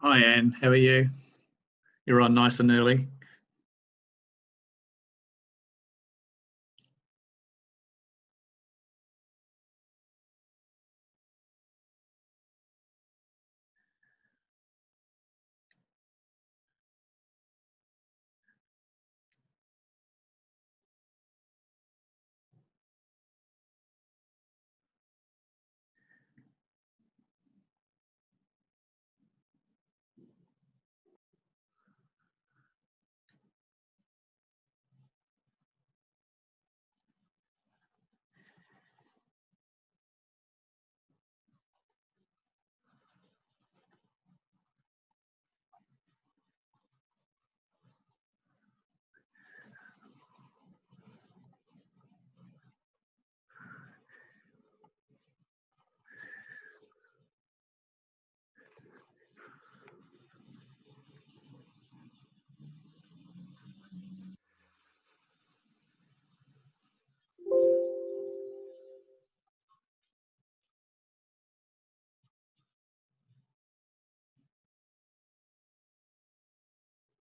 Hi Anne, how are you? You're on nice and early.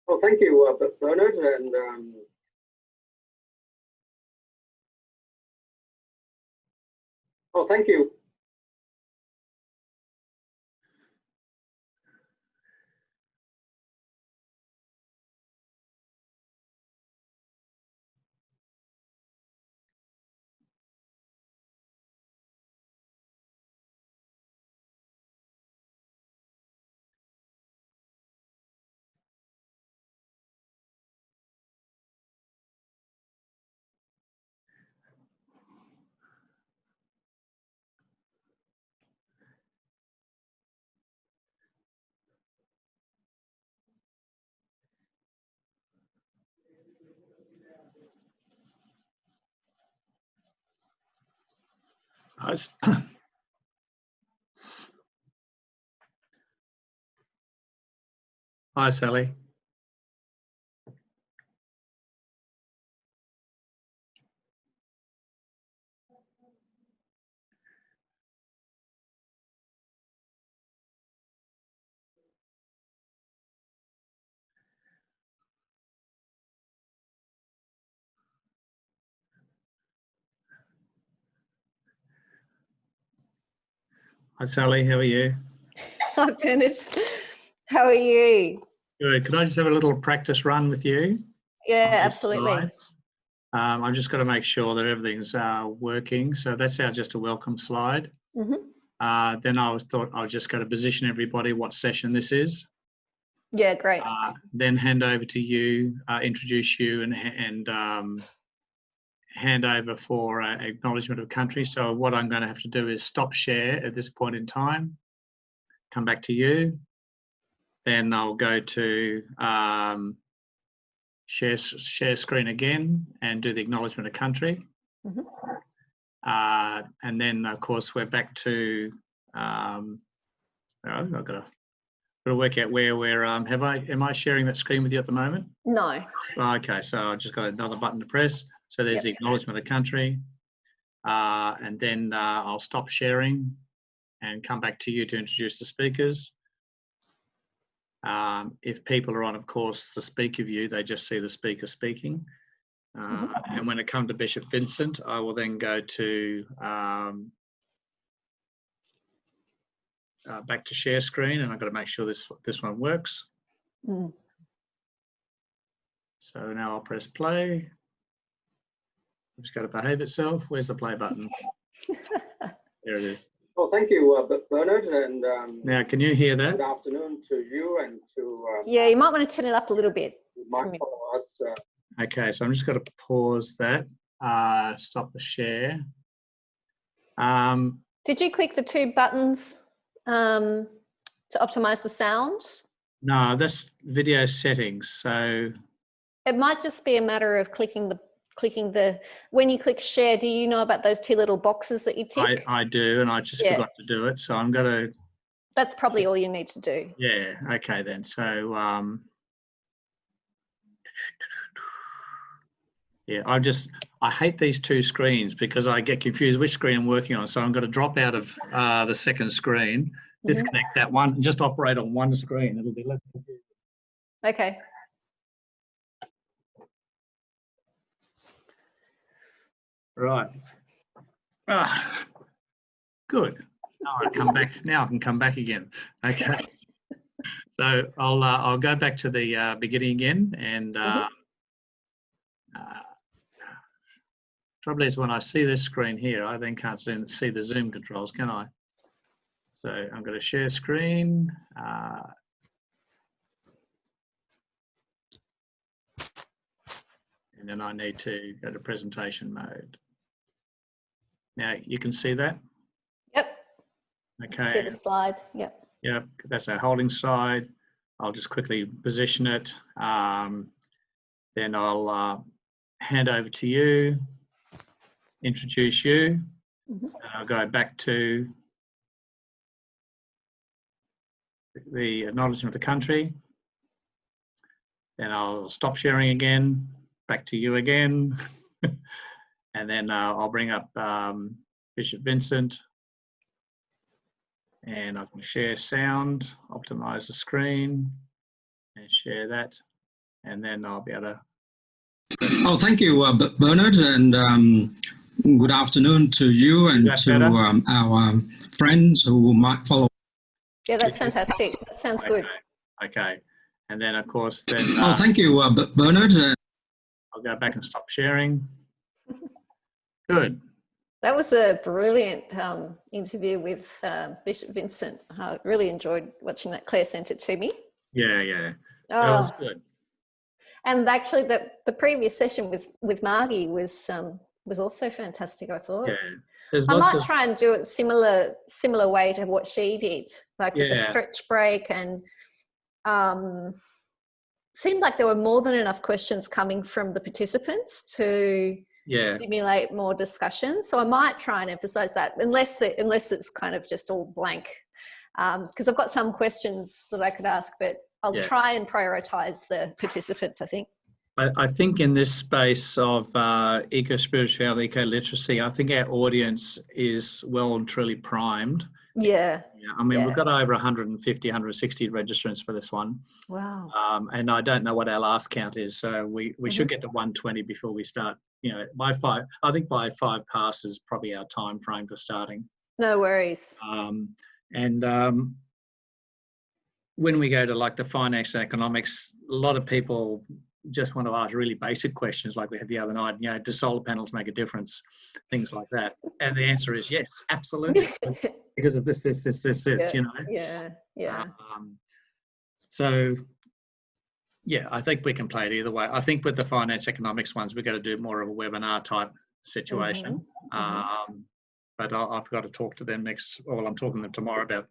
Well, thank you, Bernard, and thank you. Nice. Hi Sally. Hi Sally, how are you? Hi Bernard, how are you? Good. Could I just have a little practice run with you? Yeah, absolutely. I've just got to make sure that everything's working. So that's just a welcome slide. Mm-hmm. Then I thought I'll just go to position everybody what session this is. Yeah, great. Then hand over to you, introduce you and hand over for acknowledgement of country. So what I'm going to have to do is stop share at this point in time, come back to you. Then I'll go to share screen again and do the acknowledgement of country. Mm-hmm. And then of course we're back to, I've got to work out where we're, am I sharing that screen with you at the moment? No. Okay, so I just got another button to press. So there's the acknowledgement of country. And then I'll stop sharing and come back to you to introduce the speakers. If people are on, of course, the speaker view, they just see the speaker speaking. And when it comes to Bishop Vincent, I will then go to back to share screen, and I've got to make sure this one works. So now I'll press play. It's got to behave itself. Where's the play button? There it is. Well, thank you, Bernard, and now can you hear that? Good afternoon to you and to yeah, you might want to turn it up a little bit. my followers. Okay, so I'm just going to pause that. Stop the share. Did you click the two buttons to optimize the sound? No, that's video settings. So it might just be a matter of clicking the when you click share, do you know about those two little boxes that you tick? I do, and I just forgot to do it. So I'm going to. That's probably all you need to do. Yeah. Okay then. So yeah, I hate these two screens because I get confused which screen I'm working on. So I'm going to drop out of the second screen disconnect that one and just operate on one screen. It'll be less confusing. Okay. Right. Good. Now I come back. Now I can come back again. Okay. So I'll go back to the beginning again, and trouble is when I see this screen here, I then can't see the Zoom controls, can I? So I'm going to share screen. And then I need to go to presentation mode. Now you can see that? Yep. Okay. See the slide. Yep. Yep, that's our holding side. I'll just quickly position it. Then I'll hand over to you, introduce you. And I'll go back to the acknowledgement of the country. Then I'll stop sharing again, back to you again. And then I'll bring up Bishop Vincent. And I can share sound, optimize the screen, and share that. And then I'll be able to. Oh, thank you, Bernard, and good afternoon to you and to our friends who might follow. Yeah, that's fantastic. That sounds good. Okay. And then, of course, then. Oh, thank you, Bernard. I'll go back and stop sharing. Good. That was a brilliant interview with Bishop Vincent. I really enjoyed watching that. Claire sent it to me. Yeah. That was good. And actually, the previous session with Margie was also fantastic, I thought. Yeah. I might try and do it similar way to what she did, like with the stretch break, and seemed like there were more than enough questions coming from the participants to stimulate more discussion. So I might try and emphasize that, unless it's kind of just all blank, because I've got some questions that I could ask, but I'll try and prioritize the participants, I think. I think in this space of eco-spirituality, eco-literacy, I think our audience is well and truly primed. Yeah. I mean, we've got over 150, 160 registrants for this one. Wow. And I don't know what our last count is, so we should get to 120 before we start. By 5, I think by 5 passes probably our time frame for starting. No worries. When we go to like the finance and economics, a lot of people just want to ask really basic questions like we had the other night, do solar panels make a difference? Things like that. And the answer is yes, absolutely. Because of this, Yeah. So, I think we can play it either way. I think with the finance economics ones, we've got to do more of a webinar type situation. But I've got to talk to them I'm talking to them tomorrow about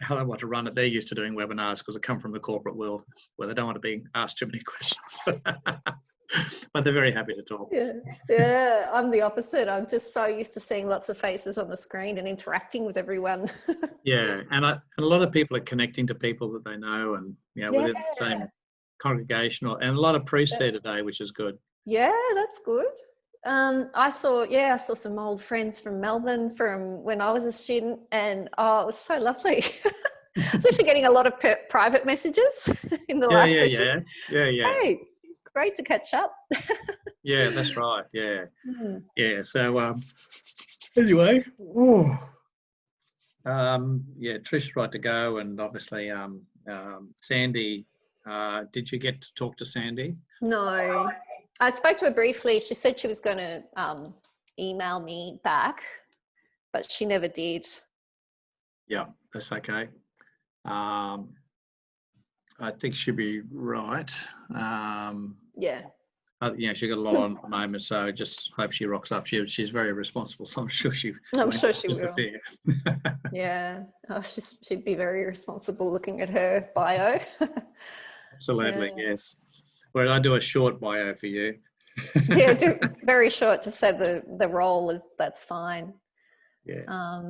how they want to run it. They're used to doing webinars because they come from the corporate world where they don't want to be asked too many questions. But they're very happy to talk. Yeah, I'm the opposite. I'm just so used to seeing lots of faces on the screen and interacting with everyone. And a lot of people are connecting to people that they know, and within the same congregation, and a lot of priests there today, which is good. Yeah, that's good. I saw some old friends from Melbourne from when I was a student, and it was so lovely. I was actually getting a lot of private messages in the last session. Yeah. Great to catch up. Yeah, that's right. Yeah. So anyway, Trish's right to go, and obviously Sandie. Did you get to talk to Sandie? No. I spoke to her briefly. She said she was going to email me back, but she never did. Yeah, that's okay. I think she'll be right. She's got a lot on at the moment, so just hope she rocks up. She's very responsible, so I'm sure she will. Yeah, she'd be very responsible looking at her bio. Absolutely, yes. Well, I do a short bio for you. Do very short to say the role. That's fine. Yeah.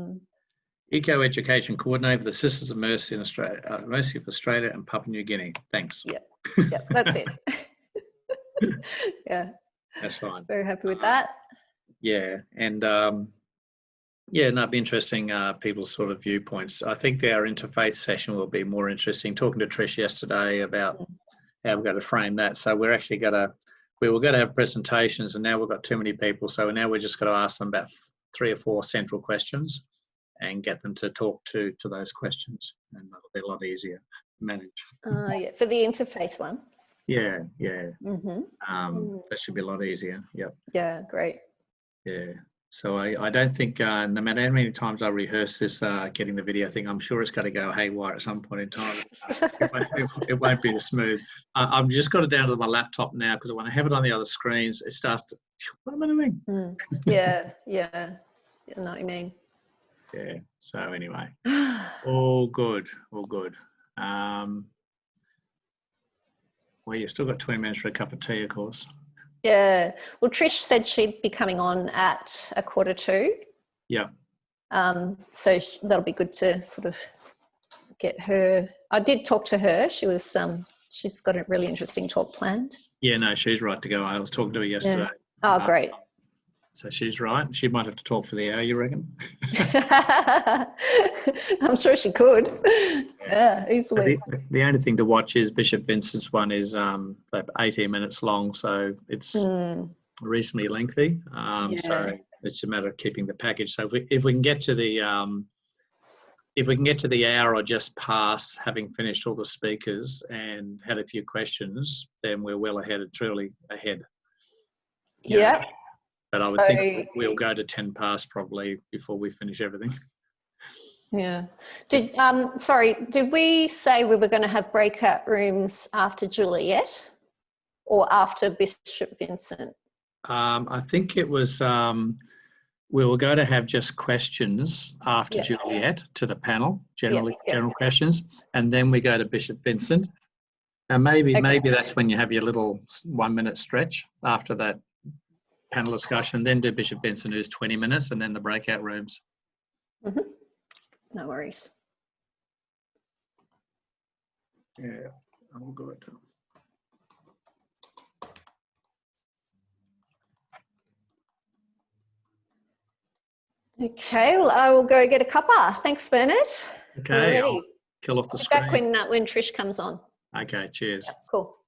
Eco-education coordinator for the Sisters of Mercy in Australia, Mercy of Australia and Papua New Guinea. Thanks. Yeah, that's it. Yeah. That's fine. Very happy with that. Yeah, and Yeah, no, it'd be interesting, people's sort of viewpoints. I think our interfaith session will be more interesting. Talking to Trish yesterday about how we're going to frame that. So we were going to have presentations, and now we've got too many people. So now we're just going to ask them about 3 or 4 central questions and get them to talk to those questions, and that'll be a lot easier to manage. Yeah, for the interfaith one. Yeah. Mm-hmm. That should be a lot easier. Yep. Yeah, great. Yeah. So I don't think, no matter how many times I rehearse this, getting the video thing, I'm sure it's going to go haywire at some point in time. It won't be as smooth. I've just got it down to my laptop now, because when I have it on the other screens, it starts to, what am I doing? Yeah. I know what you mean. Yeah. So anyway, all good. Well, you've still got 20 minutes for a cup of tea, of course. Yeah. Well, Trish said she'd be coming on at 1:45. Yeah. So that'll be good to sort of get her. I did talk to her. She was she's got a really interesting talk planned. Yeah, no, she's right to go. I was talking to her yesterday. Yeah. Oh, great. So she's right. She might have to talk for the hour, you reckon? I'm sure she could. Yeah, easily. So the only thing to watch is Bishop Vincent's one is about 18 minutes long, so it's reasonably lengthy. So it's a matter of keeping the package. So if we can get to the hour or just past, having finished all the speakers and had a few questions, then we're well ahead, truly ahead. Yeah. But I would think we'll go to 10 past probably before we finish everything. Yeah. Did we say we were going to have breakout rooms after Juliet or after Bishop Vincent? I think it was we were going to have just questions after Juliet to the panel, general questions, and then we go to Bishop Vincent. And maybe that's when you have your little 1-minute stretch after that panel discussion, then do Bishop Vincent, who's 20 minutes, and then the breakout rooms. Mm-hmm. No worries. Yeah, all good. Okay, well, I will go get a cuppa. Thanks, Bernard. Okay, I'll kill off the screen. Back when Trish comes on. Okay, cheers. Yeah, cool.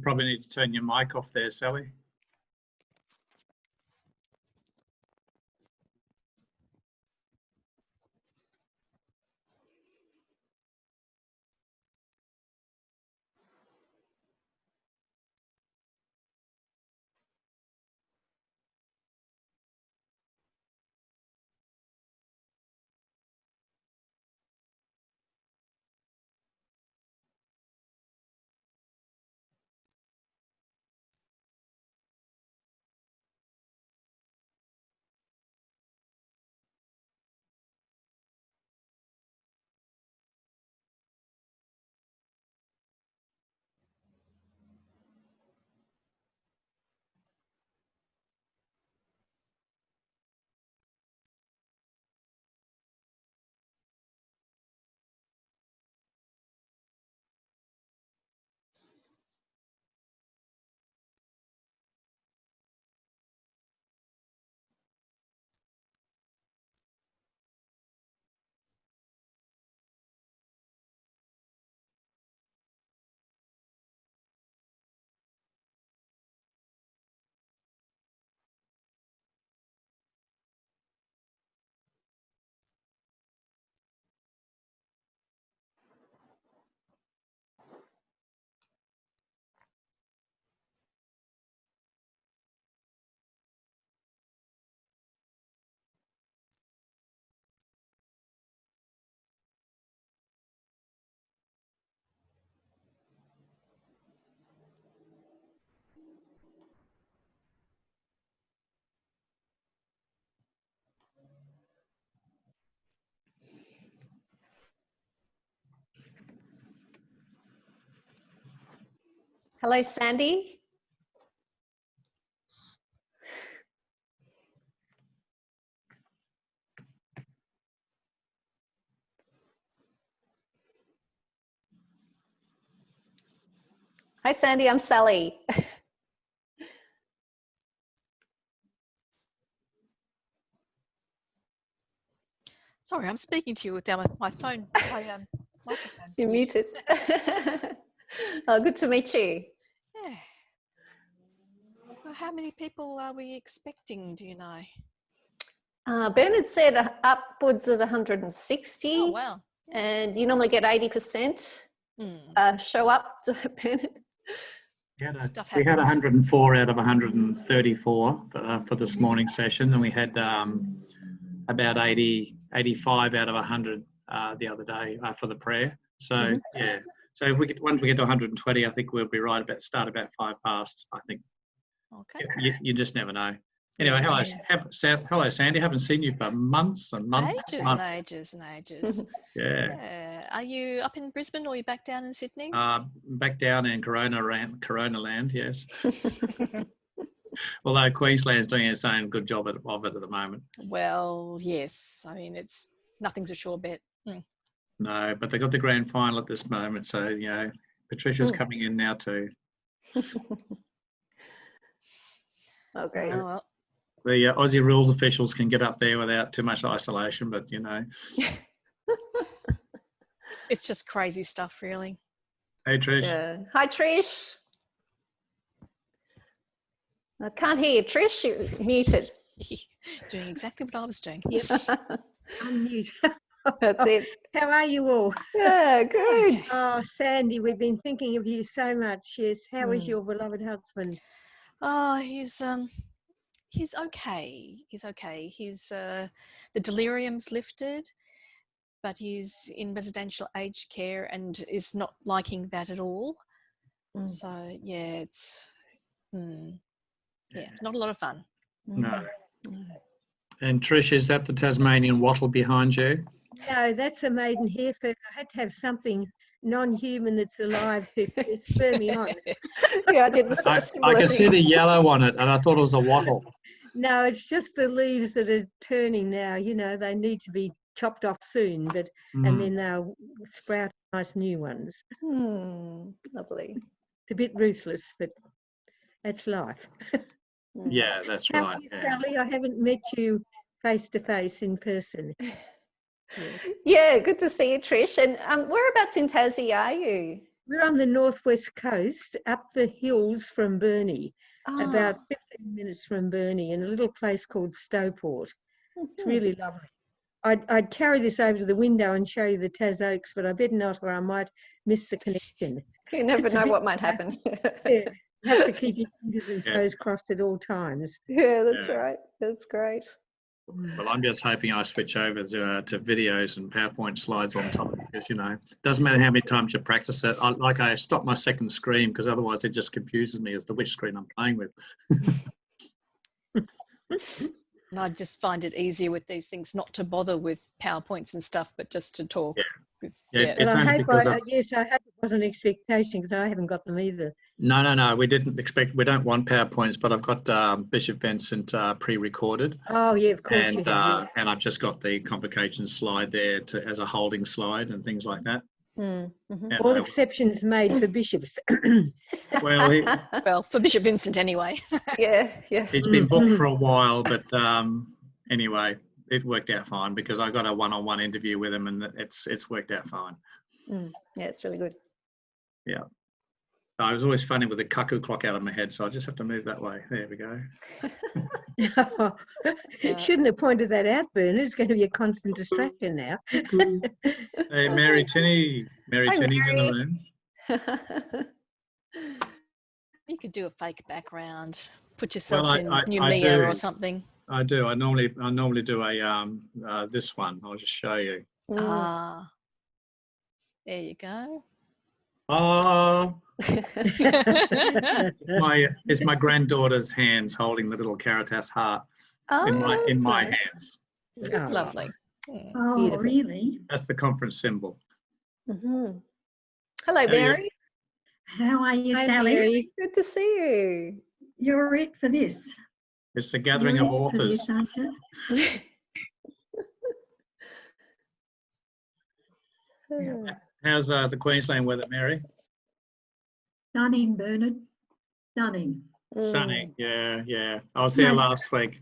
probably need to turn your mic off there, Sally. Hello, Sandie. Hi, Sandie, I'm Sally. Sorry, I'm speaking to you without my phone, my microphone. You're muted. Oh, good to meet you. Yeah. Well, how many people are we expecting, do you know? Bernard said upwards of 160. Oh, wow. And you normally get 80% show up to Bernard. We had 104 out of 134 for this morning session, and we had about 85 out of 100 the other day for the prayer. So yeah, so if once we get to 120, I think we'll be right start about 5 past. I think. Okay. You just never know. Anyway, hello, Sandie. Haven't seen you for months and months. Ages and ages. Yeah. Are you up in Brisbane or are you back down in Sydney? Back down in Corona land, yes. Although Queensland's doing its own good job of it at the moment. Well, yes. I mean, nothing's a sure bet. No, but they got the grand final at this moment, so you know Patricia's coming in now too. Okay. Oh, well. The Aussie rules officials can get up there without too much isolation, but you know. It's just crazy stuff, really. Hey, Trish. Yeah. Hi, Trish. I can't hear you, Trish. You're muted. Doing exactly what I was doing. Yep. Unmute. That's it. How are you all? Yeah, good. Oh, Sandie, we've been thinking of you so much. Yes. How is your beloved husband? Oh, he's okay. He's okay. The delirium's lifted, but he's in residential aged care and is not liking that at all. So yeah, it's not a lot of fun. No. And Trish, is that the Tasmanian wattle behind you? No, that's a maiden heifer. I had to have something non-human that's alive to spur me on. Yeah, I did the sort of I similar could see thing. the yellow on it, and I thought it was a wattle. No, it's just the leaves that are turning now. You know, they need to be chopped off soon, but and then they'll sprout nice new ones. Lovely. It's a bit ruthless, but that's life. Yeah, that's How right. are you, Yeah. Sally? I haven't met you face to face in person. Yeah, good to see you, Trish. And whereabouts in Tassie are you? we're on the northwest coast, up the hills from Burnie, about 15 minutes from Burnie, in a little place called Stowport. It's really lovely. I'd carry this over to the window and show you the Tas Oaks, but I better not, or I might miss the connection. You never know what might happen. Yeah, you have to keep your fingers and toes crossed at all times. Yeah, that's right. That's great. Well, I'm just hoping I switch over to videos and PowerPoint slides on top, because, you know, it doesn't matter how many times you practice it. I stop my second screen, because otherwise it just confuses me as to which screen I'm playing with. And I just find it easier with these things not to bother with PowerPoints and stuff, but just to talk. It's I hope it was an expectation, because I haven't got them either. No. We don't want PowerPoints, but I've got Bishop Vincent pre-recorded. Oh yeah, of course. And and I've just got the Convocation slide there as a holding slide and things like that. All exceptions made for bishops. Well, for Bishop Vincent anyway. Yeah. He's been booked for a while, but anyway, it worked out fine, because I got a one-on-one interview with him, and it's worked out fine. Yeah, it's really good. Yeah. I was always funny with the cuckoo clock out of my head, so I just have to move that way. There we go. Shouldn't have pointed that out, Bernard. It's going to be a constant distraction now. Hey, Mary Tinney. Tinney's in the room. You could do a fake background. Put yourself in Numia or something. I do. I normally do a this one. I'll just show you. There you go. It's my granddaughter's hands holding the little Caritas heart in my hands. That's lovely. Oh, beautiful. Really? That's the conference symbol. Hello, Mary. How are you, Hi, Sally? Mary. Good to see you. You're it for this. It's a gathering of authors. How's the Queensland weather, Mary? Stunning, Bernard. Stunning. Sunny, yeah. I was there last week.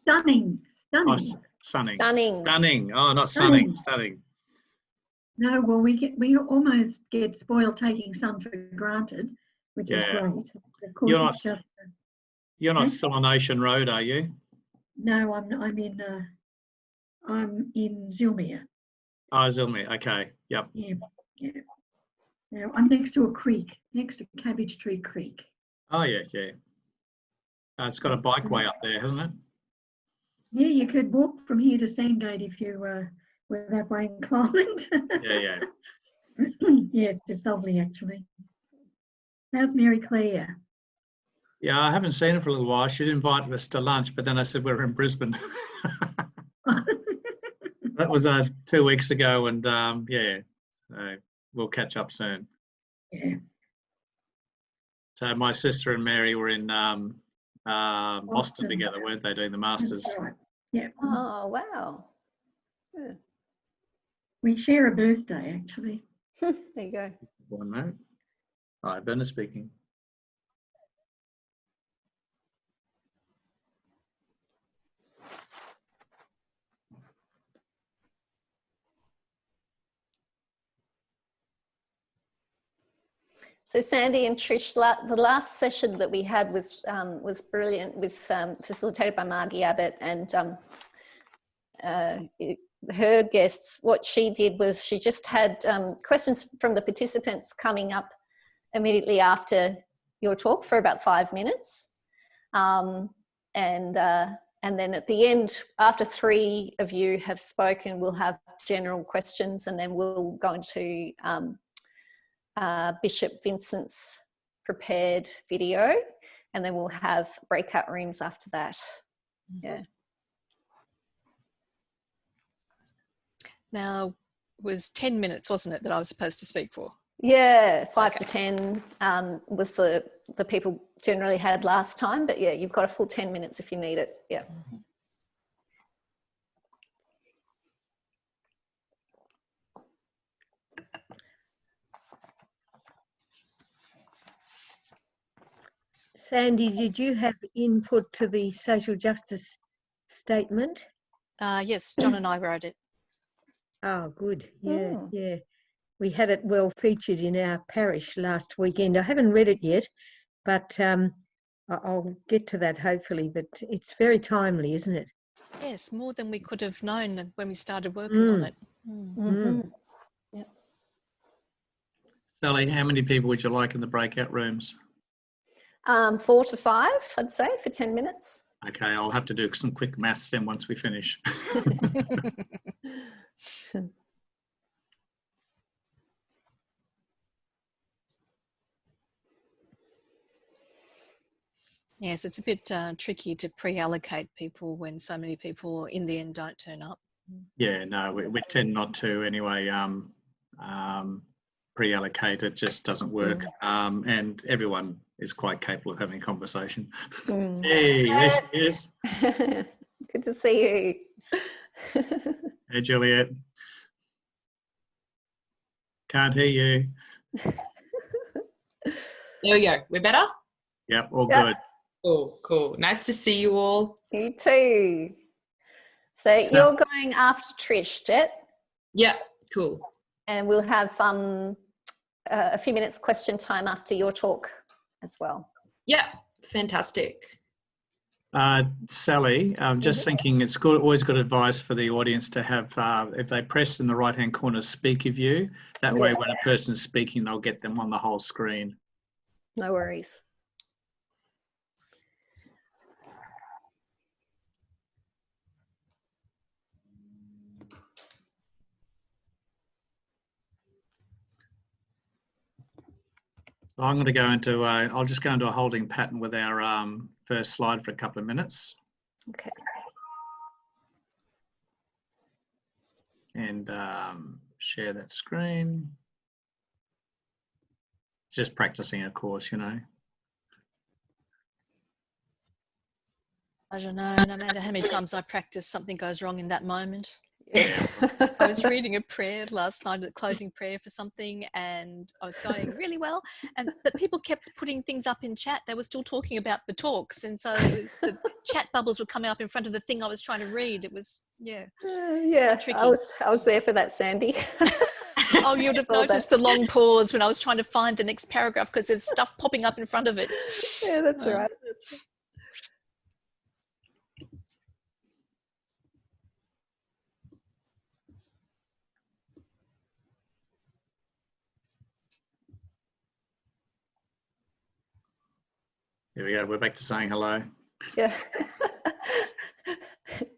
Stunning. Oh, stunning. Oh, not sunning. Stunning. No, well, we almost get spoiled taking sun for granted, which is great. Of course, you're not still on Ocean Road, are you? No, I'm in Zilmere. Oh, Zilmere. Okay. Yep. Yeah. Now, I'm next to a creek, next to Cabbage Tree Creek. Oh yeah. It's got a bikeway up there, hasn't it? Yeah, you could walk from here to Sandgate if you were that way inclined. Yeah. Yeah, it's lovely actually. How's Mary Claire? Yeah, I haven't seen her for a little while. She'd invited us to lunch, but then I said we're in Brisbane. That was 2 weeks ago, and we'll catch up soon. Yeah. So my sister and Mary were in Boston together, weren't they, doing the Masters? That's right. Yeah. Oh, wow. Yeah. We share a birthday, actually. There you go. One moment. Hi, Bernard speaking. So Sandie and Trish, the last session that we had was brilliant, with facilitated by Margie Abbott, and her guests. What she did was she just had questions from the participants coming up immediately after your talk for about 5 minutes, and then at the end, after 3 of you have spoken, we'll have general questions, and then we'll go into Bishop Vincent's prepared video, and then we'll have breakout rooms after that. Yeah. Now, it was 10 minutes, wasn't it, that I was supposed to speak for? Yeah, 5 to 10 was the people generally had last time, but yeah, you've got a full 10 minutes if you need it. Yeah. Sandie, did you have input to the social justice statement? Yes, John and I wrote it. Oh, good. Yeah. we had it well featured in our parish last weekend. I haven't read it yet, but I'll get to that hopefully. But it's very timely, isn't it? Yes, more than we could have known when we started working on it. Yep. Sally, how many people would you like in the breakout rooms? 4 to 5, I'd say, for 10 minutes. Okay, I'll have to do some quick maths then once we finish. Yes, it's a bit tricky to pre-allocate people when so many people in the end don't turn up. Yeah, no, we tend not to anyway. Pre-allocate, it just doesn't work. And everyone is quite capable of having a conversation. Hey, there she is. Good to see you. Hey, Juliet. Can't hear you. There we go. We're better? Yep, all good. Oh, cool. Nice to see you all. You too. So you're going after Trish, Jet? Yeah, cool. And we'll have a few minutes question time after your talk as well. Yeah, fantastic. Sally, I'm just thinking it's good, always good advice for the audience to have, if they press in the right-hand corner, speak of you. That way when a person's speaking, they'll get them on the whole screen. No worries. So I'm going to go into, I'll just go into a holding pattern with our first slide for a couple of minutes. Okay. And share that screen. Just practicing, of course, you know. I don't know, no matter how many times I practice, something goes wrong in that moment. I was reading a prayer last night, a closing prayer for something, and I was going really well, but people kept putting things up in chat. They were still talking about the talks, and so the chat bubbles were coming up in front of the thing I was trying to read. It was tricky. I was there for that, Sandy. Oh, you'd have noticed the long pause when I was trying to find the next paragraph because there's stuff popping up in front of it. Yeah, that's all right. Here we go. We're back to saying hello. Yeah.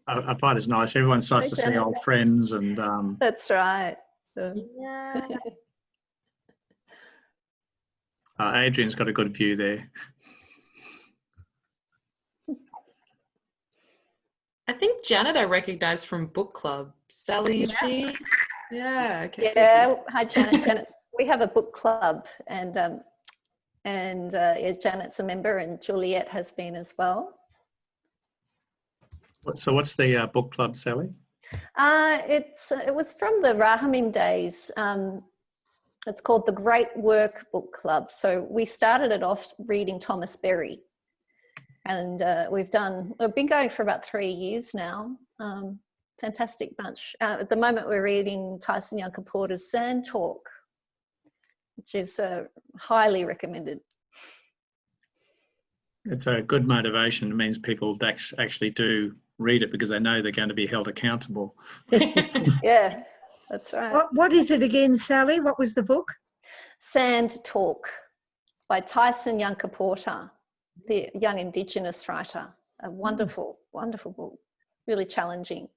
I find it's nice. Everyone starts to see old friends and. That's right. Yeah. Adrian's got a good view there. I think Janet I recognise from book club. Sally, she? Yeah. Okay. Yeah. Hi, Janet. We have a book club, and Janet's a member, and Juliet has been as well. So what's the book club, Sally? It was from the Rahamin days. It's called the Great Work Book Club. So we started it off reading Thomas Berry, and we've been going for about 3 years now. Fantastic bunch. At the moment, we're reading Tyson Yunkaporta's Sand Talk, which is highly recommended. It's a good motivation. It means people actually do read it because they know they're going to be held accountable. Yeah, that's right. What is it again, Sally? What was the book? Sand Talk by Tyson Yunkaporta, the young Indigenous writer. A wonderful, wonderful book. Really challenging.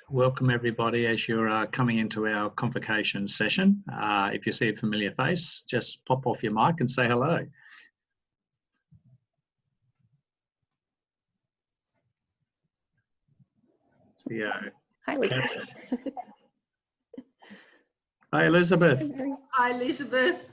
Welcome everybody as you're coming into our Convocation session. If you see a familiar face, just pop off your mic and say hello. Hi, Elizabeth. Hi, Elizabeth. Hi, Elizabeth.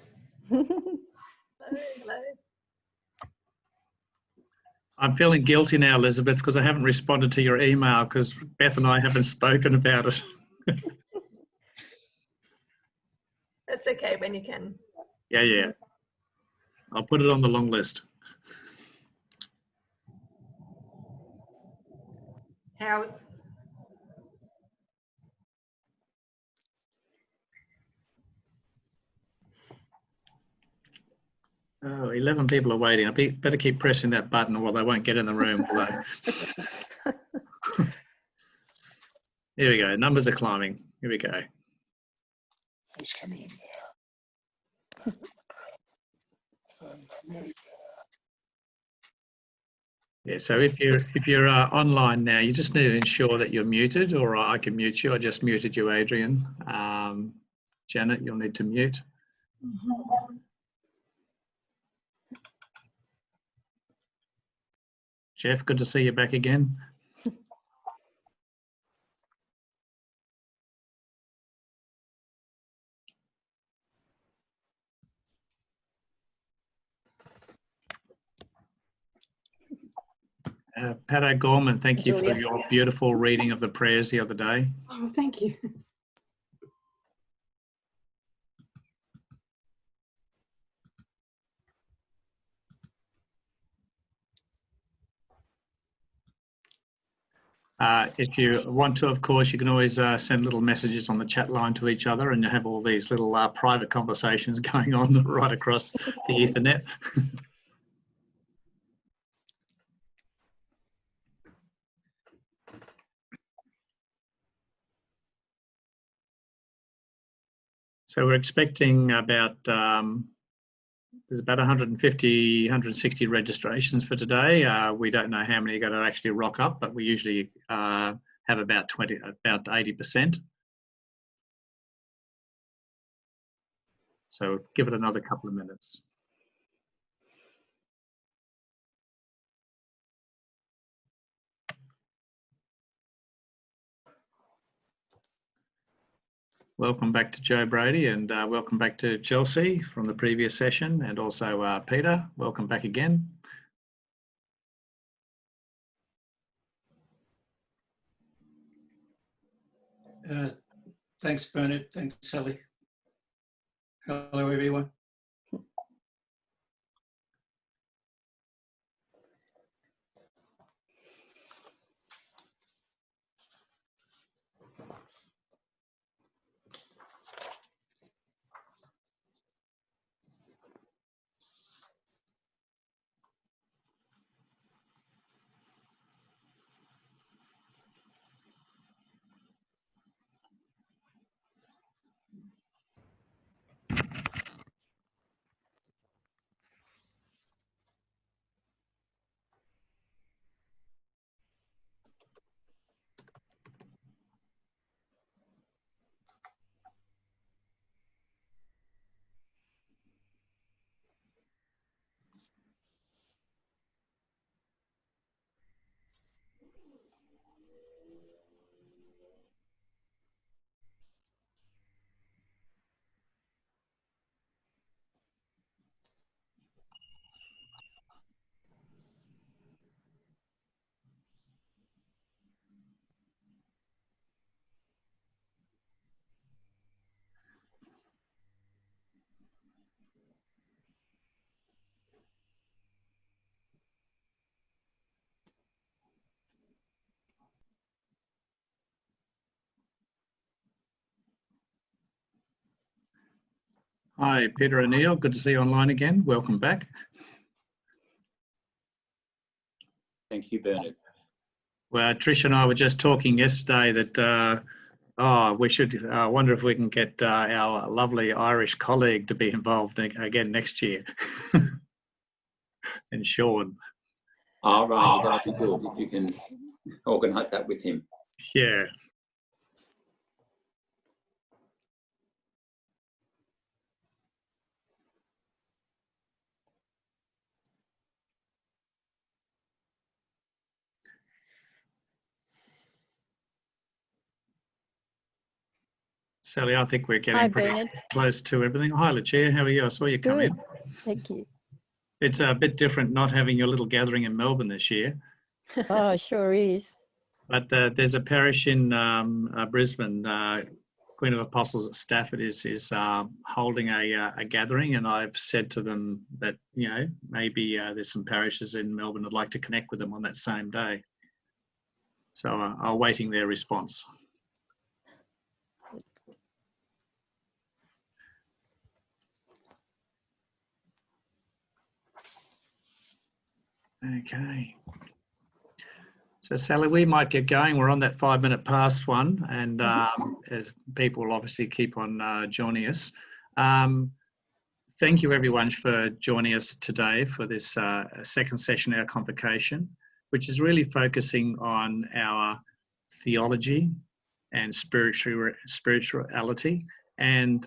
I'm feeling guilty now, Elizabeth, because I haven't responded to your email because Beth and I haven't spoken about it. That's okay when you can. Yeah. I'll put it on the long list. How? Oh, 11 people are waiting. I better keep pressing that button or they won't get in the room. Here we go. Numbers are climbing. Here we go. Who's coming in now? Yeah, so if you're online now, you just need to ensure that you're muted, or I can mute you. I just muted you, Adrian. Janet, you'll need to mute. Jeff, good to see you back again. Pat O'Gorman, thank you for your beautiful reading of the prayers the other day. Oh, thank you. If you want to, of course, you can always send little messages on the chat line to each other, and you have all these little private conversations going on right across the Ethernet. So we're expecting about, there's about 150, 160 registrations for today. We don't know how many are going to actually rock up, but we usually have about 80%. So give it another couple of minutes. Welcome back to Joe Brady, and welcome back to Chelsea from the previous session, and also Peter, welcome back again. Thanks, Bernard. Thanks, Sally. Hello, everyone. Hi, Peter O'Neill. Good to see you online again. Welcome back. Thank you, Bernard. Well, Trish and I were just talking yesterday that we should wonder if we can get our lovely Irish colleague to be involved again next year. And Sean. All right, that'd be good if you can organise that with him. Yeah. Sally, I think we're getting Hi, pretty Bernard. close to everything. Hi, Lucia. How are you? I saw you come in. Thank you. It's a bit different not having your little gathering in Melbourne this year. Oh, sure is. But there's a parish in Brisbane, Queen of Apostles at Stafford is holding a gathering, and I've said to them that, you know, maybe there's some parishes in Melbourne I'd like to connect with them on that same day. So I'm awaiting their response. Okay. So Sally, we might get going. We're on that 5 minute past one, and as people will obviously keep on joining us. Thank you everyone for joining us today for this second session, our Convocation, which is really focusing on our theology and spirituality, and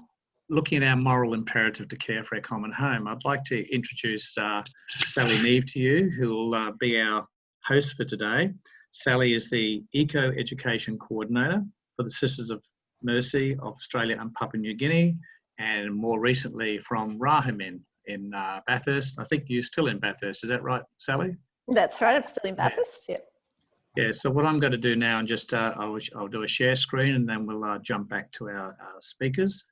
looking at our moral imperative to care for our common home. I'd like to introduce Sally Neve to you, who will be our host for today. Sally is the Eco-Education Coordinator for the Sisters of Mercy of Australia and Papua New Guinea, and more recently from Rahamin in Bathurst. I think you're still in Bathurst, is that right, Sally? That's right, I'm still in Bathurst, yeah. Yeah, so what I'm going to do now, and just I'll do a share screen, and then we'll jump back to our speakers.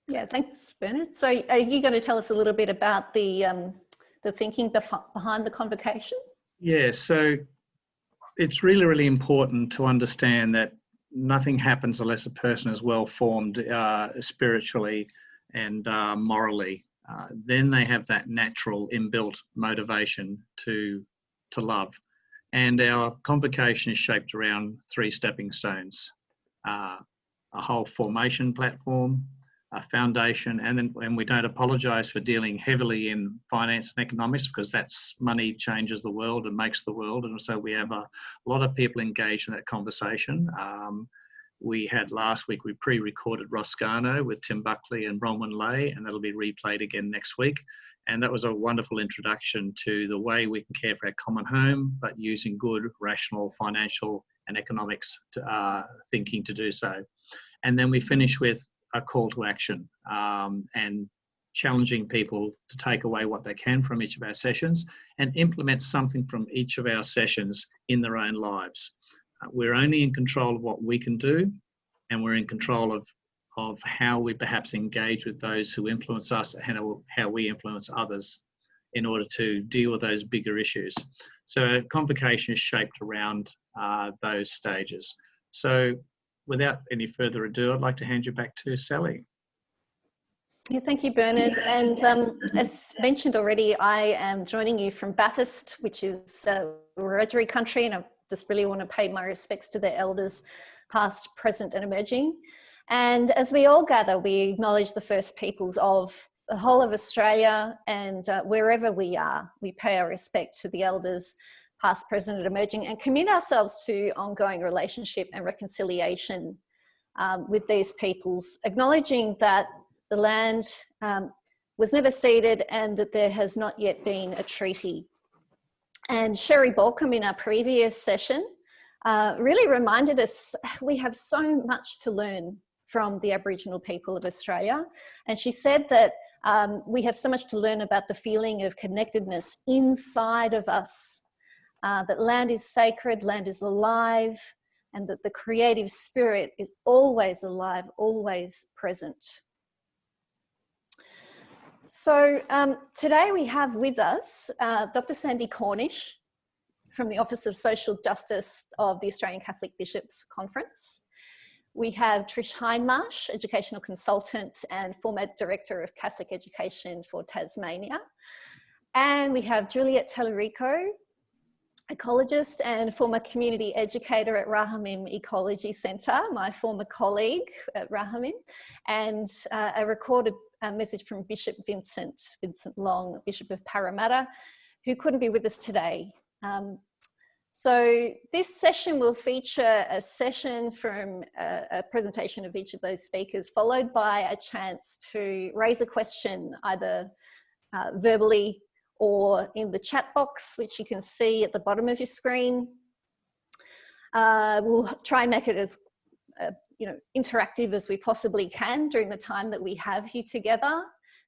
Yeah, thanks, Bernard. So are you going to tell us a little bit about the thinking behind the Convocation? Yeah, so it's really, really important to understand that nothing happens unless a person is well formed spiritually and morally. Then they have that natural inbuilt motivation to love. And our Convocation is shaped around 3 stepping stones: a whole formation platform, a foundation, and we don't apologise for dealing heavily in finance and economics, because that's money changes the world and makes the world, and so we have a lot of people engaged in that conversation. We had last week, we pre-recorded Roscano with Tim Buckley and Bronwyn Lay, and that'll be replayed again next week. And that was a wonderful introduction to the way we can care for our common home, but using good, rational, financial and economics thinking to do so. And then we finish with a call to action and challenging people to take away what they can from each of our sessions and implement something from each of our sessions in their own lives. We're only in control of what we can do, and we're in control of how we perhaps engage with those who influence us and how we influence others in order to deal with those bigger issues. So Convocation is shaped around those stages. So without any further ado, I'd like to hand you back to Sally. Yeah, thank you, Bernard. And as mentioned already, I am joining you from Bathurst, which is Wiradjuri country, and I just really want to pay my respects to their elders, past, present and emerging. And as we all gather, we acknowledge the First Peoples of the whole of Australia, and wherever we are, we pay our respect to the elders, past, present and emerging, and commit ourselves to ongoing relationship and reconciliation with these peoples, acknowledging that the land was never ceded and that there has not yet been a treaty. And Sherry Balcombe in our previous session really reminded us we have so much to learn from the Aboriginal people of Australia. And she said that we have so much to learn about the feeling of connectedness inside of us, that land is sacred, land is alive, and that the creative spirit is always alive, always present. So today we have with us Dr. Sandie Cornish from the Office of Social Justice of the Australian Catholic Bishops' Conference. We have Trish Hindmarsh, Educational Consultant and former Director of Catholic Education for Tasmania. And we have Juliet Talarico, ecologist and former community educator at Rahamin Ecology Centre, my former colleague at Rahamin, and a recorded message from Bishop Vincent Long, Bishop of Parramatta, who couldn't be with us today. So this session will feature a session from a presentation of each of those speakers, followed by a chance to raise a question either verbally or in the chat box, which you can see at the bottom of your screen. We'll try and make it as interactive as we possibly can during the time that we have here together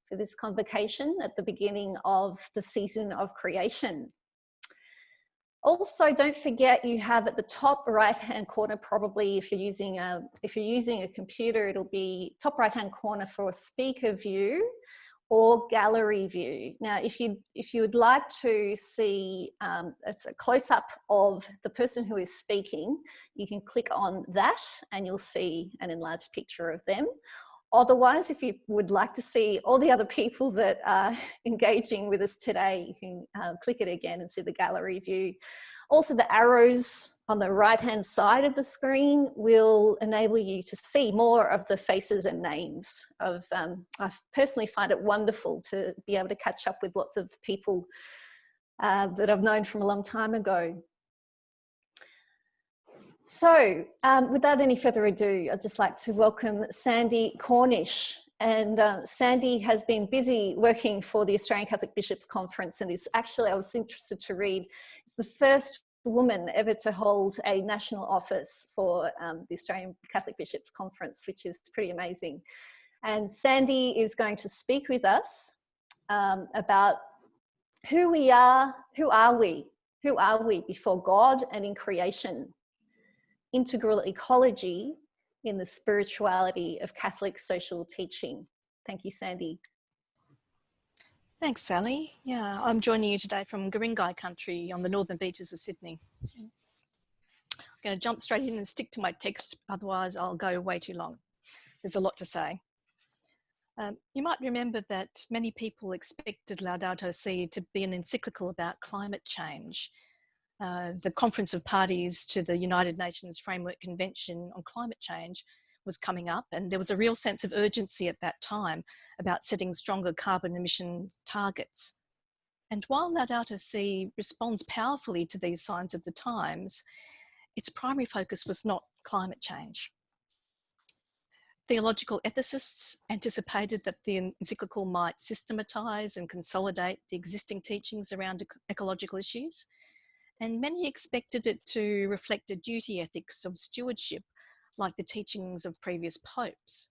for this convocation at the beginning of the season of creation. Also, don't forget you have at the top right-hand corner, probably if you're using a computer, it'll be top right-hand corner for speaker view or gallery view. Now, if you would like to see it's a close-up of the person who is speaking, you can click on that and you'll see an enlarged picture of them. Otherwise, if you would like to see all the other people that are engaging with us today, you can click it again and see the gallery view. Also, the arrows on the right-hand side of the screen will enable you to see more of the faces and names of, I personally find it wonderful to be able to catch up with lots of people that I've known from a long time ago. So without any further ado, I'd just like to welcome Sandie Cornish. And Sandie has been busy working for the Australian Catholic Bishops' Conference, and is actually, I was interested to read, it's the first woman ever to hold a national office for the Australian Catholic Bishops' Conference, which is pretty amazing. And Sandie is going to speak with us about who we are, who are we before God and in creation. Integral ecology in the spirituality of Catholic social teaching. Thank you, Sandie. Thanks, Sally. Yeah, I'm joining you today from Guringai country on the northern beaches of Sydney. I'm going to jump straight in and stick to my text, otherwise I'll go way too long. There's a lot to say. You might remember that many people expected Laudato Si to be an encyclical about climate change. The Conference of Parties to the United Nations Framework Convention on Climate Change was coming up, and there was a real sense of urgency at that time about setting stronger carbon emission targets. And while Laudato Si responds powerfully to these signs of the times, its primary focus was not climate change. Theological ethicists anticipated that the encyclical might systematise and consolidate the existing teachings around ecological issues, and many expected it to reflect a duty ethics of stewardship, like the teachings of previous popes.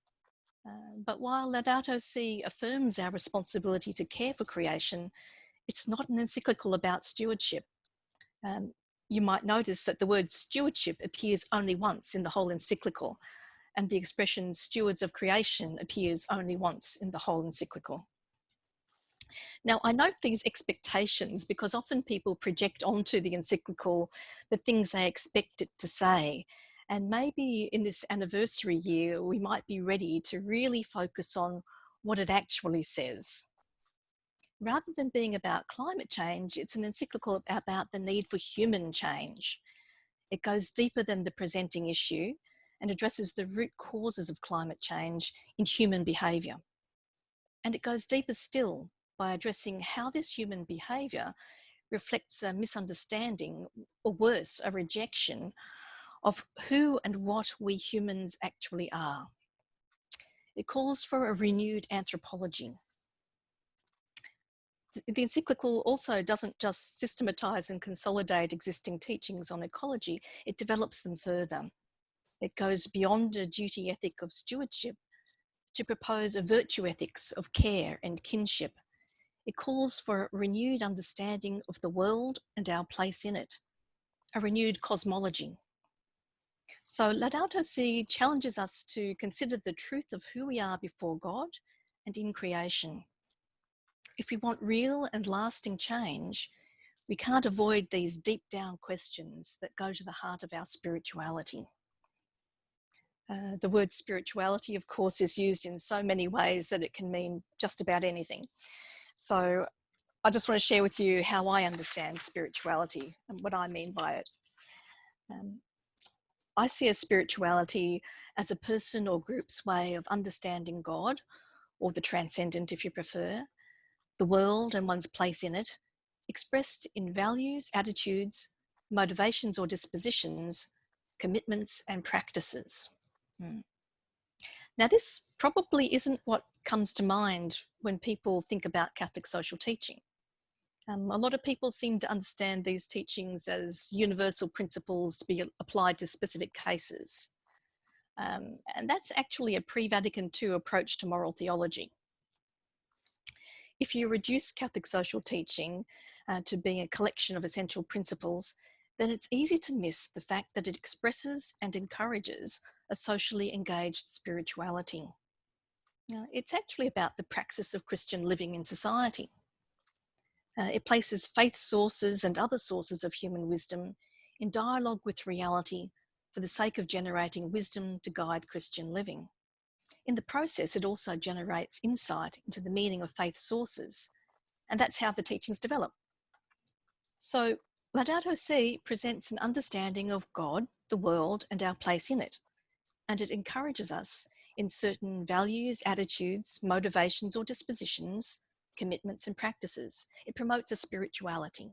But while Laudato Si affirms our responsibility to care for creation, it's not an encyclical about stewardship. You might notice that the word stewardship appears only once in the whole encyclical, and the expression stewards of creation appears only once in the whole encyclical. Now, I note these expectations because often people project onto the encyclical the things they expect it to say. And maybe in this anniversary year, we might be ready to really focus on what it actually says. Rather than being about climate change, it's an encyclical about the need for human change. It goes deeper than the presenting issue and addresses the root causes of climate change in human behaviour. And it goes deeper still by addressing how this human behaviour reflects a misunderstanding, or worse, a rejection of who and what we humans actually are. It calls for a renewed anthropology. The encyclical also doesn't just systematise and consolidate existing teachings on ecology, it develops them further. It goes beyond a duty ethic of stewardship to propose a virtue ethics of care and kinship. It calls for a renewed understanding of the world and our place in it, a renewed cosmology. So Laudato Si challenges us to consider the truth of who we are before God and in creation. If we want real and lasting change, we can't avoid these deep down questions that go to the heart of our spirituality. The word spirituality, of course, is used in so many ways that it can mean just about anything. So I just want to share with you how I understand spirituality and what I mean by it. I see a spirituality as a person or group's way of understanding God, or the transcendent if you prefer, the world and one's place in it, expressed in values, attitudes, motivations or dispositions, commitments and practices. Now, this probably isn't what comes to mind when people think about Catholic social teaching. A lot of people seem to understand these teachings as universal principles to be applied to specific cases. And that's actually a pre-Vatican II approach to moral theology. If you reduce Catholic social teaching to being a collection of essential principles, then it's easy to miss the fact that it expresses and encourages a socially engaged spirituality. It's actually about the praxis of Christian living in society. It places faith sources and other sources of human wisdom in dialogue with reality for the sake of generating wisdom to guide Christian living. In the process, it also generates insight into the meaning of faith sources, and that's how the teachings develop. So, Laudato Si presents an understanding of God, the world, and our place in it, and it encourages us in certain values, attitudes, motivations, or dispositions, commitments and practices. It promotes a spirituality.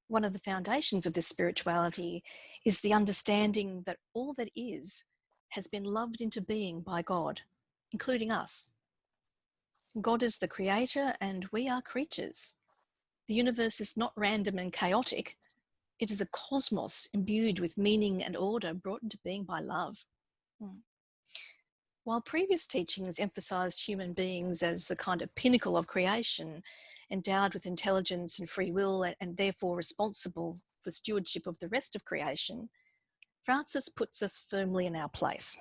One of the foundations of this spirituality is the understanding that all that is has been loved into being by God, including us. God is the creator and we are creatures. The universe is not random and chaotic. It is a cosmos imbued with meaning and order brought into being by love. While previous teachings emphasised human beings as the kind of pinnacle of creation, endowed with intelligence and free will and therefore responsible for stewardship of the rest of creation, Francis puts us firmly in our place.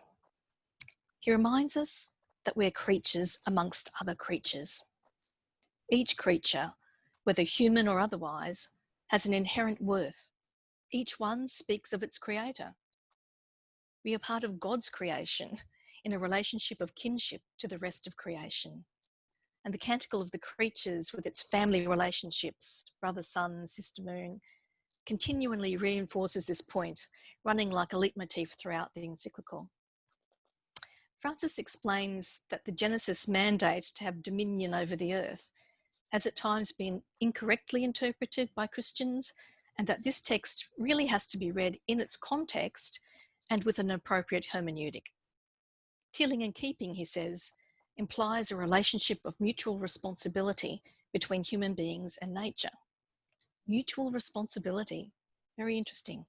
He reminds us that we're creatures amongst other creatures. Each creature, whether human or otherwise, has an inherent worth. Each one speaks of its creator. We are part of God's creation in a relationship of kinship to the rest of creation. And the Canticle of the Creatures, with its family relationships, brother, sun, sister, moon, continually reinforces this point, running like a leitmotif throughout the encyclical. Francis explains that the Genesis mandate to have dominion over the earth has at times been incorrectly interpreted by Christians, and that this text really has to be read in its context and with an appropriate hermeneutic. Tilling and keeping, he says, implies a relationship of mutual responsibility between human beings and nature. Mutual responsibility, very interesting.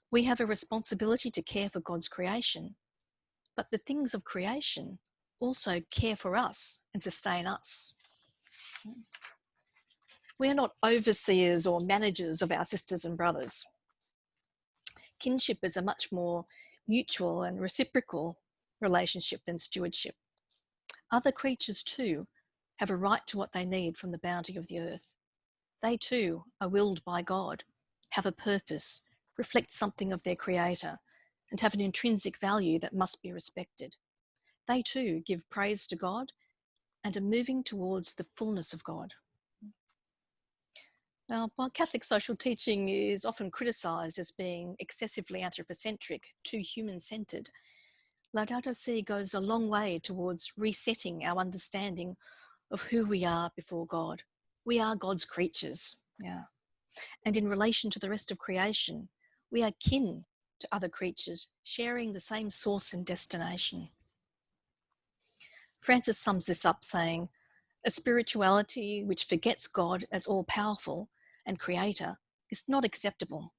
We have a responsibility to care for God's creation, but the things of creation also care for us and sustain us. We are not overseers or managers of our sisters and brothers. Kinship is a much more mutual and reciprocal relationship than stewardship. Other creatures too have a right to what they need from the bounty of the earth. They too are willed by God, have a purpose, reflect something of their creator, and have an intrinsic value that must be respected. They too give praise to God and are moving towards the fullness of God. Now, while Catholic social teaching is often criticised as being excessively anthropocentric, too human-centred, Laudato Si goes a long way towards resetting our understanding of who we are before God. We are God's creatures, and in relation to the rest of creation, we are kin to other creatures, sharing the same source and destination. Francis sums this up saying, a spirituality which forgets God as all-powerful and creator is not acceptable.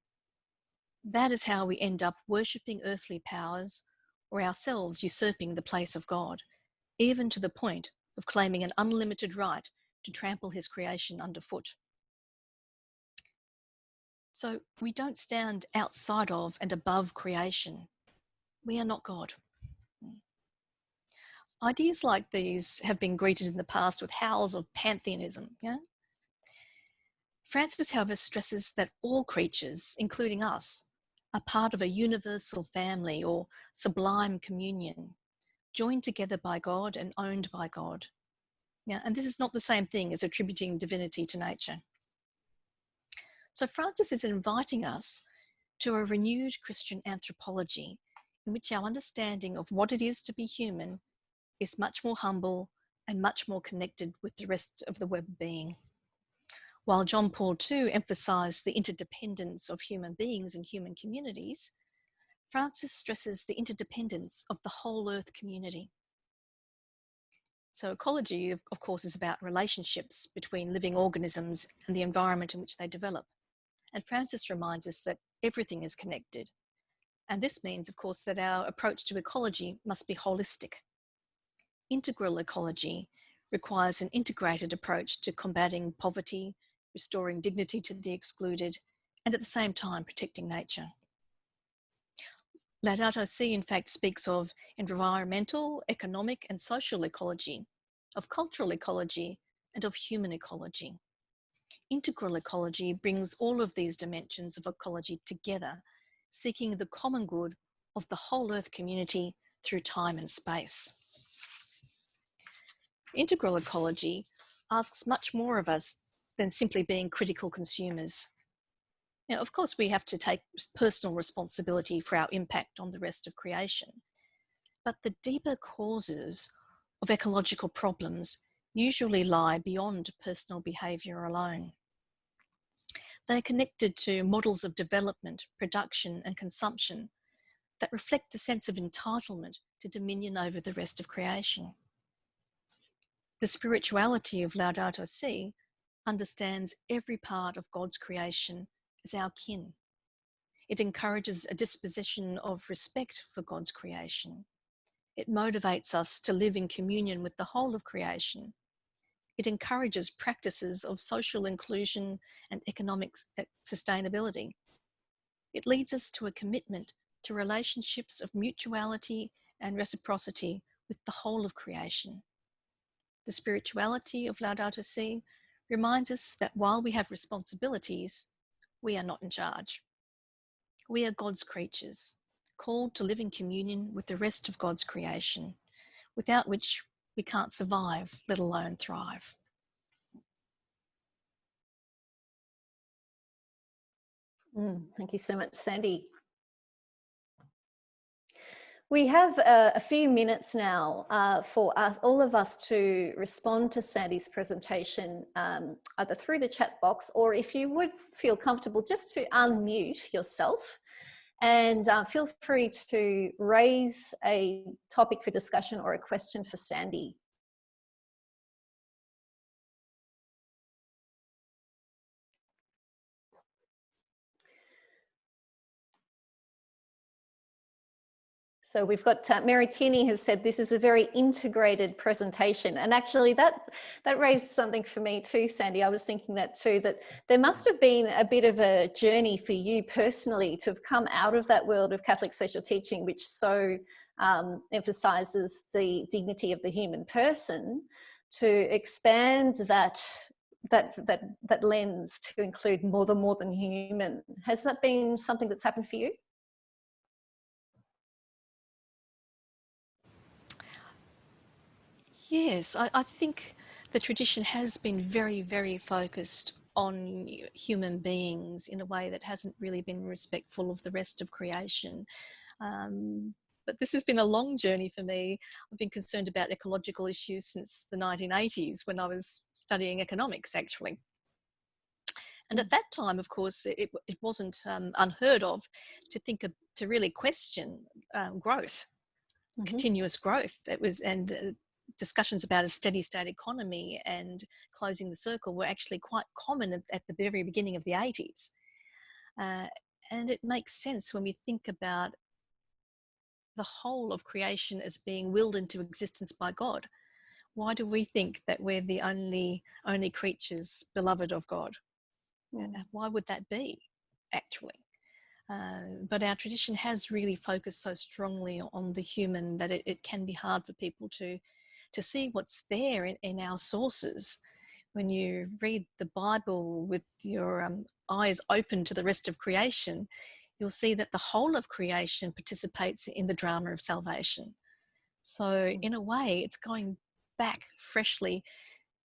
That is how we end up worshipping earthly powers or ourselves usurping the place of God, even to the point of claiming an unlimited right to trample his creation underfoot. So we don't stand outside of and above creation. We are not God. Ideas like these have been greeted in the past with howls of pantheism. Francis, however, stresses that all creatures, including us, are part of a universal family or sublime communion, joined together by God and owned by God. And this is not the same thing as attributing divinity to nature. So Francis is inviting us to a renewed Christian anthropology in which our understanding of what it is to be human is much more humble and much more connected with the rest of the web of being. While John Paul II emphasised the interdependence of human beings and human communities, Francis stresses the interdependence of the whole earth community. So ecology, of course, is about relationships between living organisms and the environment in which they develop. And Francis reminds us that everything is connected. And this means, of course, that our approach to ecology must be holistic. Integral ecology requires an integrated approach to combating poverty, restoring dignity to the excluded, and at the same time protecting nature. Laudato Si, in fact, speaks of environmental, economic, and social ecology, of cultural ecology, and of human ecology. Integral ecology brings all of these dimensions of ecology together, seeking the common good of the whole earth community through time and space. Integral ecology asks much more of us than simply being critical consumers. Now, of course, we have to take personal responsibility for our impact on the rest of creation, but the deeper causes of ecological problems usually lie beyond personal behaviour alone. They are connected to models of development, production and consumption that reflect a sense of entitlement to dominion over the rest of creation. The spirituality of Laudato Si understands every part of God's creation as our kin. It encourages a disposition of respect for God's creation. It motivates us to live in communion with the whole of creation. It encourages practices of social inclusion and economic sustainability. It leads us to a commitment to relationships of mutuality and reciprocity with the whole of creation. The spirituality of Laudato Si reminds us that while we have responsibilities, we are not in charge. We are God's creatures, called to live in communion with the rest of God's creation, without which we can't survive, let alone thrive. Thank you so much, Sandie. We have a few minutes now for us, all of us to respond to Sandie's presentation, either through the chat box, or if you would feel comfortable, just to unmute yourself and feel free to raise a topic for discussion or a question for Sandie. So we've got Mary Tierney has said this is a very integrated presentation, and actually that raised something for me too, Sandie. I was thinking that too, that there must have been a bit of a journey for you personally to have come out of that world of Catholic social teaching, which so emphasises the dignity of the human person, to expand that lens to include more than human. Has that been something that's happened for you? Yes, I think the tradition has been very, very focused on human beings in a way that hasn't really been respectful of the rest of creation. But this has been a long journey for me. I've been concerned about ecological issues since the 1980s when I was studying economics, actually. And at that time, of course, it wasn't unheard of to really question growth, continuous growth. It was, and discussions about a steady state economy and closing the circle were actually quite common at the very beginning of the 80s. And it makes sense when we think about the whole of creation as being willed into existence by God. Why do we think that we're the only creatures beloved of God? Why would that be, actually? But our tradition has really focused so strongly on the human that it can be hard for people to see what's there in our sources. When you read the Bible with your eyes open to the rest of creation, you'll see that the whole of creation participates in the drama of salvation. So in a way, it's going back freshly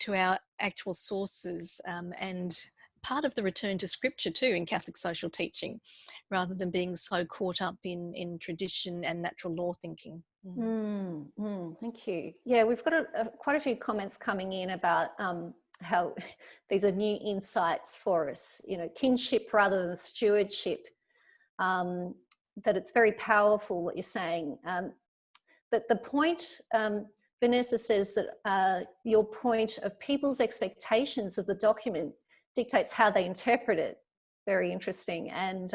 to our actual sources, and part of the return to scripture too in Catholic social teaching, rather than being so caught up in tradition and natural law thinking. Thank you. Yeah, we've got quite a few comments coming in about how these are new insights for us, you know, kinship rather than stewardship. that it's very powerful what you're saying. But the point, Vanessa says that your point of people's expectations of the document dictates how they interpret it. Very interesting. And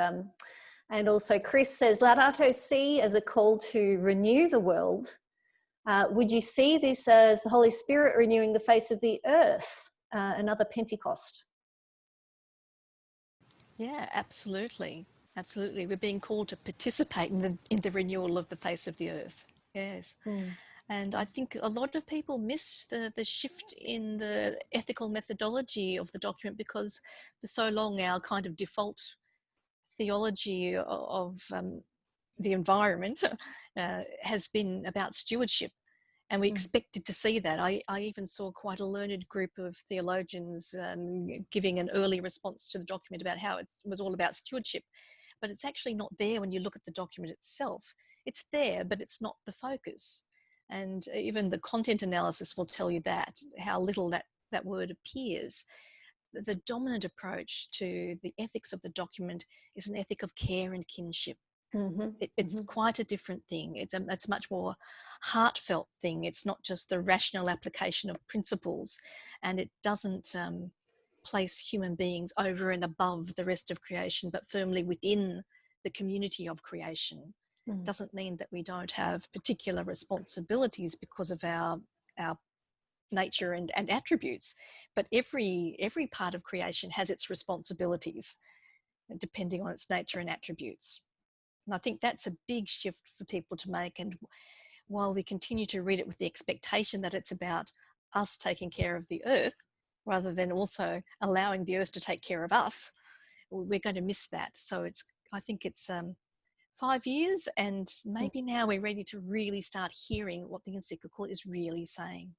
also Chris says, Laudato Si as a call to renew the world. Would you see this as the Holy Spirit renewing the face of the earth? Another Pentecost. Yeah, absolutely. Absolutely. We're being called to participate in the renewal of the face of the earth. Yes. And I think a lot of people miss the shift in the ethical methodology of the document, because for so long our kind of default theology of the environment has been about stewardship. And we expected to see that. I even saw quite a learned group of theologians giving an early response to the document about how it was all about stewardship. But it's actually not there when you look at the document itself. It's there, but it's not the focus. And even the content analysis will tell you that, how little that word appears. The dominant approach to the ethics of the document is an ethic of care and kinship. It's quite a different thing. It's a much more heartfelt thing. It's not just the rational application of principles, and it doesn't place human beings over and above the rest of creation, but firmly within the community of creation. Doesn't mean that we don't have particular responsibilities because of our nature and attributes, but every part of creation has its responsibilities depending on its nature and attributes. And I think that's a big shift for people to make. And while we continue to read it with the expectation that it's about us taking care of the earth, rather than also allowing the earth to take care of us, we're going to miss that. So I think it's 5 years, and maybe now we're ready to really start hearing what the encyclical is really saying.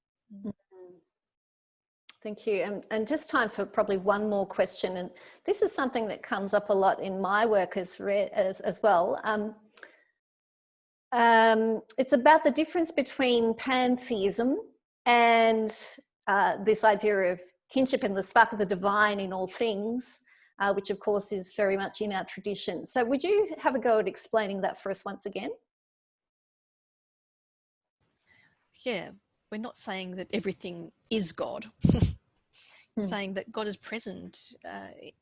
Thank you. And just time for probably one more question. And this is something that comes up a lot in my work as well. It's about the difference between pantheism and this idea of kinship and the spark of the divine in all things, which of course is very much in our tradition. So would you have a go at explaining that for us once again? Yeah, we're not saying that everything is God. Saying that God is present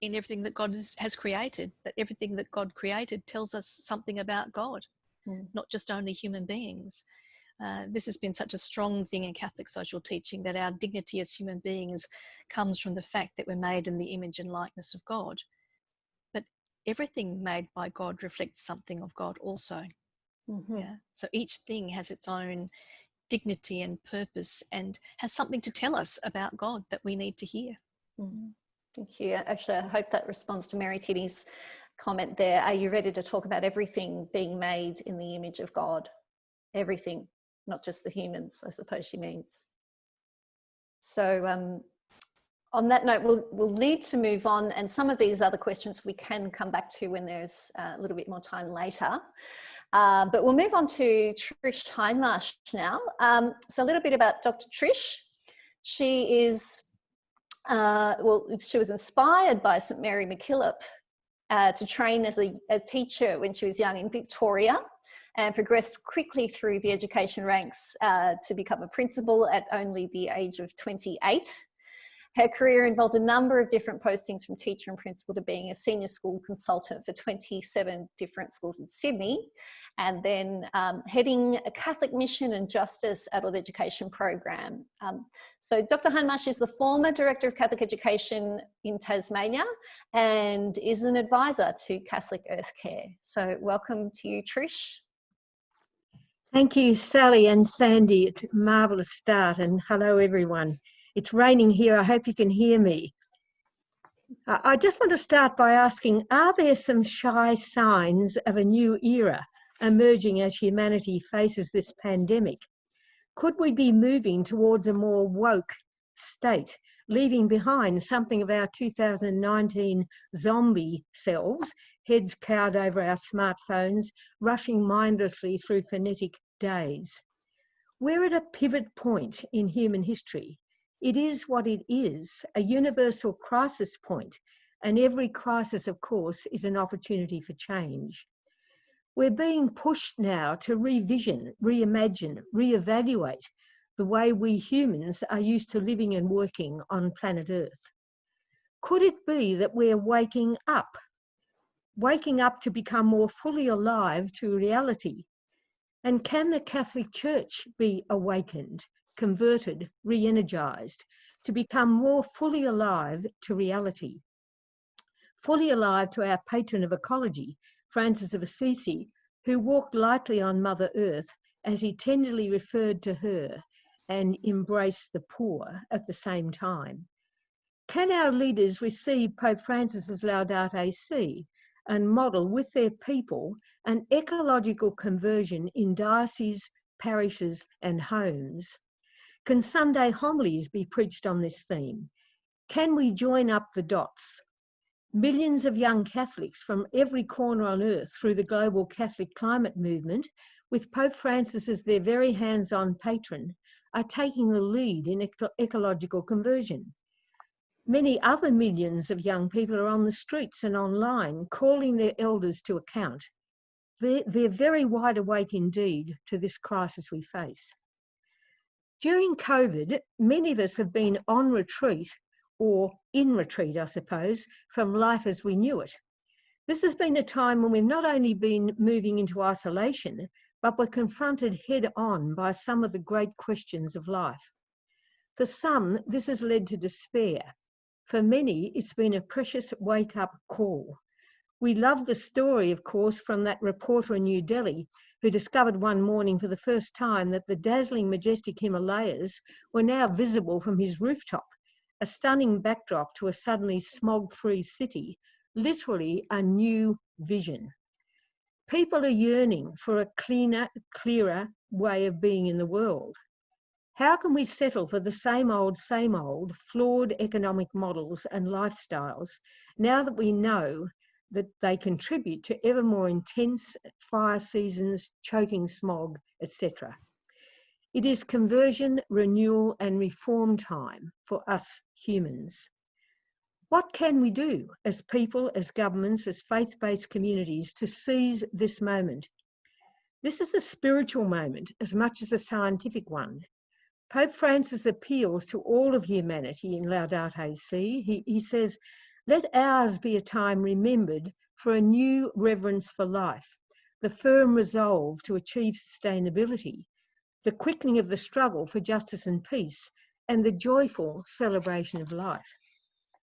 in everything that God has created, that everything that God created tells us something about God, not just only human beings. This has been such a strong thing in Catholic social teaching, that our dignity as human beings comes from the fact that we're made in the image and likeness of God. But everything made by God reflects something of God also. Yeah. So each thing has its own dignity and purpose and has something to tell us about God that we need to hear. Thank you. Actually, I hope that responds to Mary Titty's comment there. Are you ready to talk about everything being made in the image of God? Everything, not just the humans, I suppose she means. So on that note, we'll need to move on, and some of these other questions we can come back to when there's a little bit more time later. But we'll move on to Trish Hindmarsh now. So a little bit about Dr. Trish. She is, she was inspired by St Mary MacKillop to train as a teacher when she was young in Victoria, and progressed quickly through the education ranks to become a principal at only the age of 28. Her career involved a number of different postings, from teacher and principal to being a senior school consultant for 27 different schools in Sydney, and then heading a Catholic Mission and Justice adult education program. So Dr. Hindmarsh is the former Director of Catholic Education in Tasmania and is an advisor to Catholic Earth Care. So welcome to you, Trish. Thank you, Sally and Sandy. It's a marvellous start, and hello everyone. It's raining here. I hope you can hear me. I just want to start by asking, are there some shy signs of a new era emerging as humanity faces this pandemic? Could we be moving towards a more woke state, leaving behind something of our 2019 zombie selves, heads cowed over our smartphones, rushing mindlessly through frenetic days? We're at a pivot point in human history. It is what it is, a universal crisis point, and every crisis, of course, is an opportunity for change. We're being pushed now to revision, reimagine, reevaluate the way we humans are used to living and working on planet Earth. Could it be that we're waking up to become more fully alive to reality? And can the Catholic Church be awakened, converted, re-energized to become more fully alive to reality? Fully alive to our patron of ecology, Francis of Assisi, who walked lightly on Mother Earth as he tenderly referred to her and embraced the poor at the same time. Can our leaders receive Pope Francis's Laudate Si and model with their people an ecological conversion in dioceses, parishes and homes? Can Sunday homilies be preached on this theme? Can we join up the dots? Millions of young Catholics from every corner on earth through the global Catholic climate movement, with Pope Francis as their very hands-on patron, are taking the lead in ecological conversion. Many other millions of young people are on the streets and online calling their elders to account. They're very wide awake indeed to this crisis we face. During COVID, many of us have been on retreat, or in retreat, I suppose, from life as we knew it. This has been a time when we've not only been moving into isolation, but we're confronted head on by some of the great questions of life. For some, this has led to despair. For many, it's been a precious wake-up call. We love the story, of course, from that reporter in New Delhi who discovered one morning for the first time that the dazzling, majestic Himalayas were now visible from his rooftop, a stunning backdrop to a suddenly smog-free city, literally a new vision. People are yearning for a cleaner, clearer way of being in the world. How can we settle for the same old, flawed economic models and lifestyles now that we know that they contribute to ever more intense fire seasons, choking smog, etc.? It is conversion, renewal and reform time for us humans. What can we do as people, as governments, as faith-based communities to seize this moment? This is a spiritual moment as much as a scientific one. Pope Francis appeals to all of humanity in Laudate Si. He says, let ours be a time remembered for a new reverence for life, the firm resolve to achieve sustainability, the quickening of the struggle for justice and peace, and the joyful celebration of life.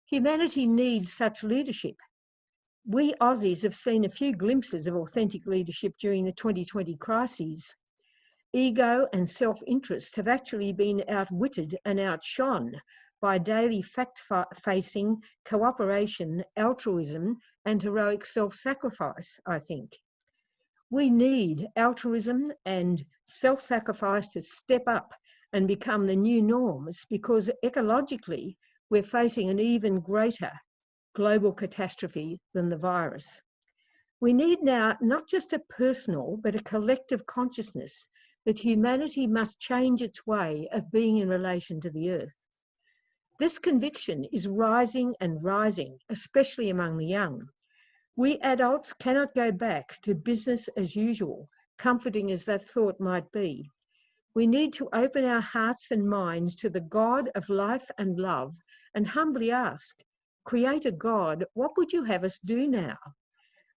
Humanity needs such leadership. We Aussies have seen a few glimpses of authentic leadership during the 2020 crises. Ego and self-interest have actually been outwitted and outshone by daily fact-facing, cooperation, altruism, and heroic self-sacrifice, I think. We need altruism and self-sacrifice to step up and become the new norms, because ecologically, we're facing an even greater global catastrophe than the virus. We need now not just a personal, but a collective consciousness that humanity must change its way of being in relation to the earth. This conviction is rising and rising, especially among the young. We adults cannot go back to business as usual, comforting as that thought might be. We need to open our hearts and minds to the God of life and love and humbly ask, Creator God, what would you have us do now?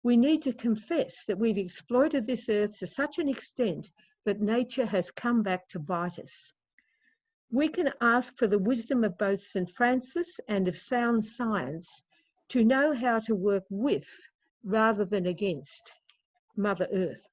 We need to confess that we've exploited this earth to such an extent that nature has come back to bite us. We can ask for the wisdom of both St. Francis and of sound science to know how to work with rather than against Mother Earth.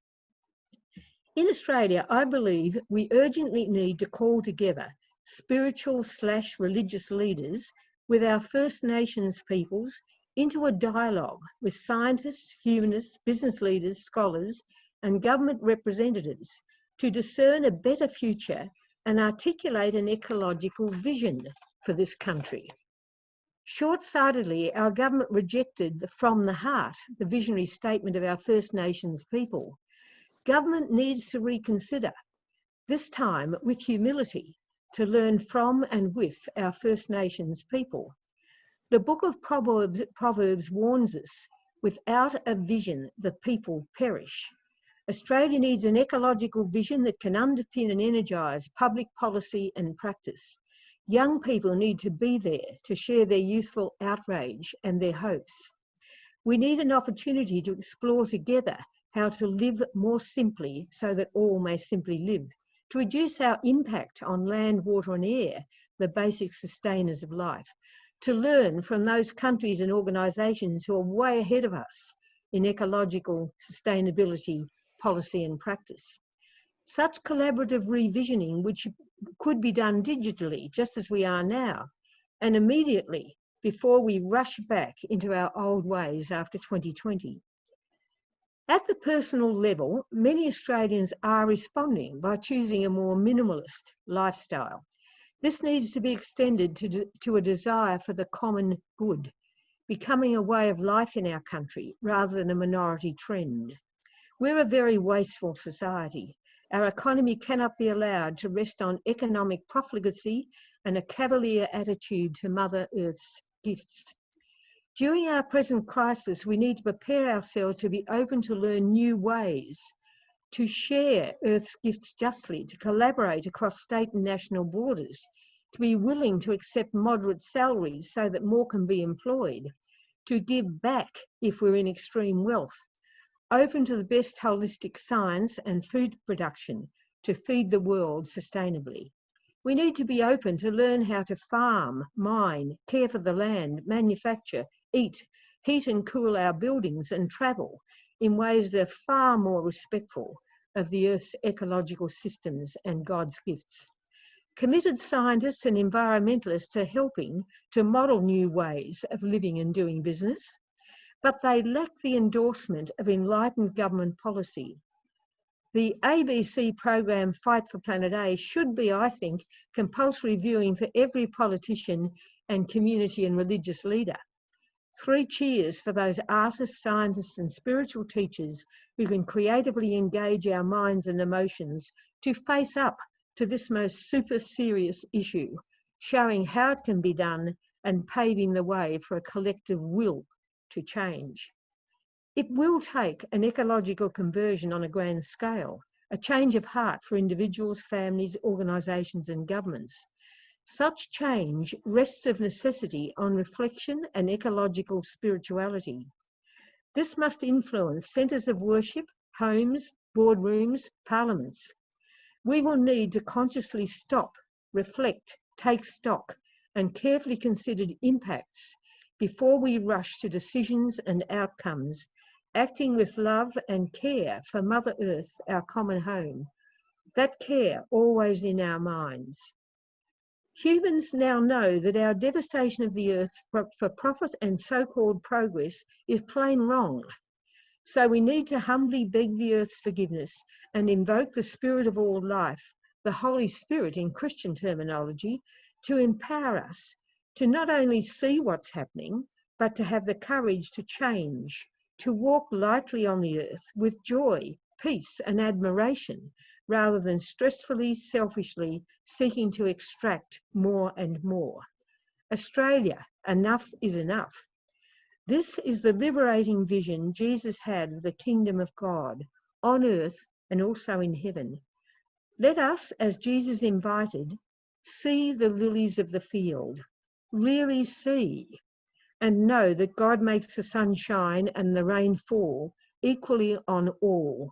In Australia, I believe we urgently need to call together spiritual/religious leaders with our First Nations peoples into a dialogue with scientists, humanists, business leaders, scholars, and government representatives to discern a better future and articulate an ecological vision for this country. Short-sightedly, our government rejected from the heart the visionary statement of our First Nations people. Government needs to reconsider, this time with humility, to learn from and with our First Nations people. The book of Proverbs warns us, Without a vision, the people perish. Australia needs an ecological vision that can underpin and energise public policy and practice. Young people need to be there to share their youthful outrage and their hopes. We need an opportunity to explore together how to live more simply so that all may simply live, to reduce our impact on land, water and air, the basic sustainers of life, to learn from those countries and organisations who are way ahead of us in ecological sustainability, policy and practice. Such collaborative revisioning, which could be done digitally, just as we are now, and immediately before we rush back into our old ways after 2020. At the personal level, many Australians are responding by choosing a more minimalist lifestyle. This needs to be extended to a desire for the common good, becoming a way of life in our country rather than a minority trend. We're a very wasteful society. Our economy cannot be allowed to rest on economic profligacy and a cavalier attitude to Mother Earth's gifts. During our present crisis, we need to prepare ourselves to be open to learn new ways, to share Earth's gifts justly, to collaborate across state and national borders, to be willing to accept moderate salaries so that more can be employed, to give back if we're in extreme wealth, open to the best holistic science and food production to feed the world sustainably. We need to be open to learn how to farm, mine, care for the land, manufacture, eat, heat and cool our buildings and travel in ways that are far more respectful of the Earth's ecological systems and God's gifts. Committed scientists and environmentalists are helping to model new ways of living and doing business, but they lack the endorsement of enlightened government policy. The ABC program Fight for Planet A should be, I think, compulsory viewing for every politician and community and religious leader. 3 cheers for those artists, scientists and spiritual teachers who can creatively engage our minds and emotions to face up to this most super serious issue, showing how it can be done and paving the way for a collective will to change. It will take an ecological conversion on a grand scale, a change of heart for individuals, families, organisations and governments. Such change rests of necessity on reflection and ecological spirituality. This must influence centres of worship, homes, boardrooms, parliaments. We will need to consciously stop, reflect, take stock and carefully considered impacts before we rush to decisions and outcomes, acting with love and care for Mother Earth, our common home. That care always in our minds. Humans now know that our devastation of the earth for profit and so-called progress is plain wrong. So we need to humbly beg the earth's forgiveness and invoke the spirit of all life, the Holy Spirit in Christian terminology, to empower us to not only see what's happening, but to have the courage to change, to walk lightly on the earth with joy, peace and admiration, rather than stressfully, selfishly seeking to extract more and more. Australia, enough is enough. This is the liberating vision Jesus had of the kingdom of God on earth and also in heaven. Let us, as Jesus invited, see the lilies of the field, really see, and know that God makes the sun shine and the rain fall equally on all.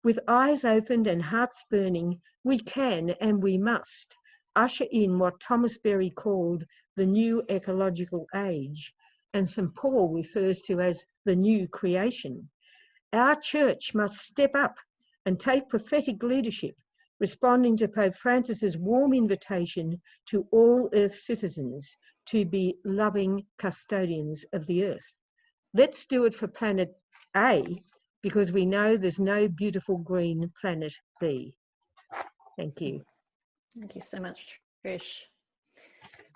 With eyes opened and hearts burning, we can and we must usher in what Thomas Berry called the new ecological age, and St. Paul refers to as the new creation. Our church must step up and take prophetic leadership, responding to Pope Francis's warm invitation to all Earth citizens to be loving custodians of the earth. Let's do it for planet A, because we know there's no beautiful green planet B. Thank you. Thank you so much, Trish.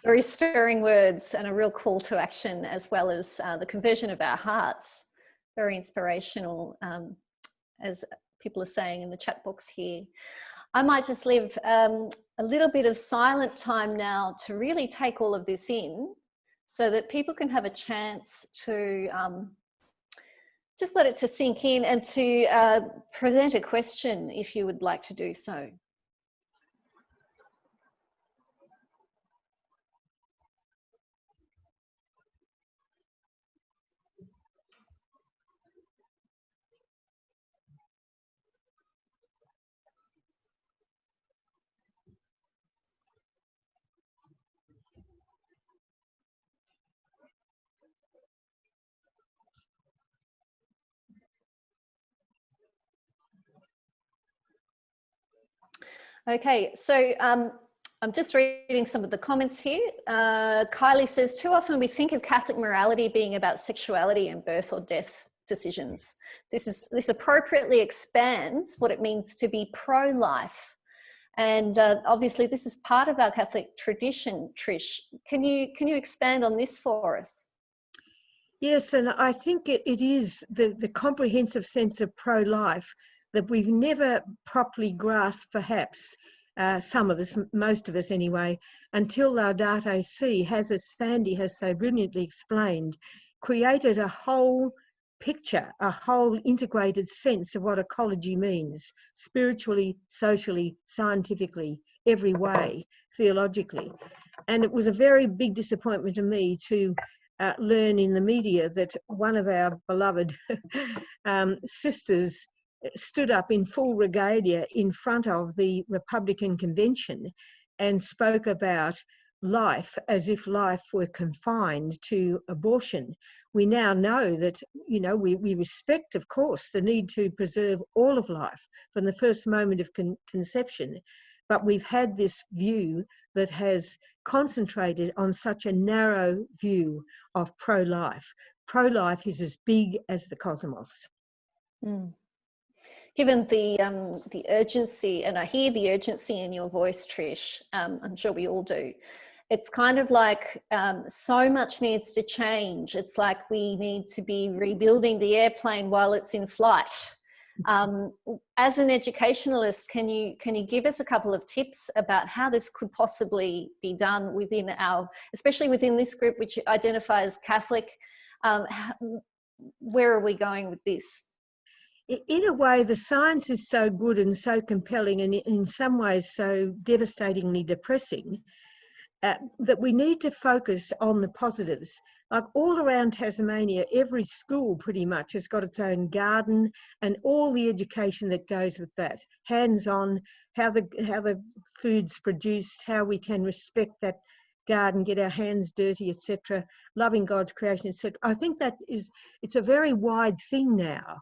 Very stirring words and a real call to action, as well as the conversion of our hearts. Very inspirational, as people are saying in the chat box here. I might just leave a little bit of silent time now to really take all of this in, so that people can have a chance to just let it to sink in and to present a question if you would like to do so. Okay, so I'm just reading some of the comments here. Kylie says, too often we think of Catholic morality being about sexuality and birth or death decisions. This appropriately expands what it means to be pro-life. And obviously this is part of our Catholic tradition, Trish. Can you expand on this for us? Yes, and I think it is the comprehensive sense of pro-life that we've never properly grasped, perhaps, some of us, most of us anyway, until Laudato Si has, as Sandie has so brilliantly explained, created a whole picture, a whole integrated sense of what ecology means, spiritually, socially, scientifically, every way, theologically. And it was a very big disappointment to me to learn in the media that one of our beloved sisters stood up in full regalia in front of the Republican convention and spoke about life as if life were confined to abortion. We now know that, you know, we respect, of course, the need to preserve all of life from the first moment of conception, but we've had this view that has concentrated on such a narrow view of pro-life. Pro-life is as big as the cosmos. Mm. Given the urgency, and I hear the urgency in your voice, Trish, I'm sure we all do. It's kind of like so much needs to change. It's like we need to be rebuilding the airplane while it's in flight. As an educationalist, can you give us a couple of tips about how this could possibly be done within especially within this group which identifies Catholic? Where are we going with this? In a way, the science is so good and so compelling and in some ways so devastatingly depressing that we need to focus on the positives. Like all around Tasmania, every school pretty much has got its own garden and all the education that goes with that. Hands-on, how the food's produced, how we can respect that garden, get our hands dirty, etc., loving God's creation, etc. I think it's a very wide thing now.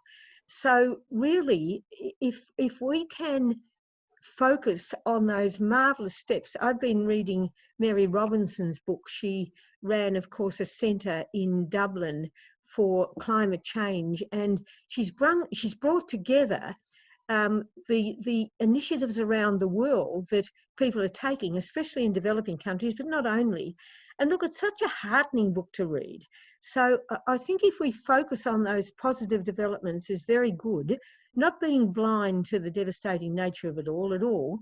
So really, if we can focus on those marvellous steps. I've been reading Mary Robinson's book. She ran, of course, a centre in Dublin for climate change, and she's brought together the initiatives around the world that people are taking, especially in developing countries, but not only. And look, it's such a heartening book to read. So I think if we focus on those positive developments is very good, not being blind to the devastating nature of it all at all,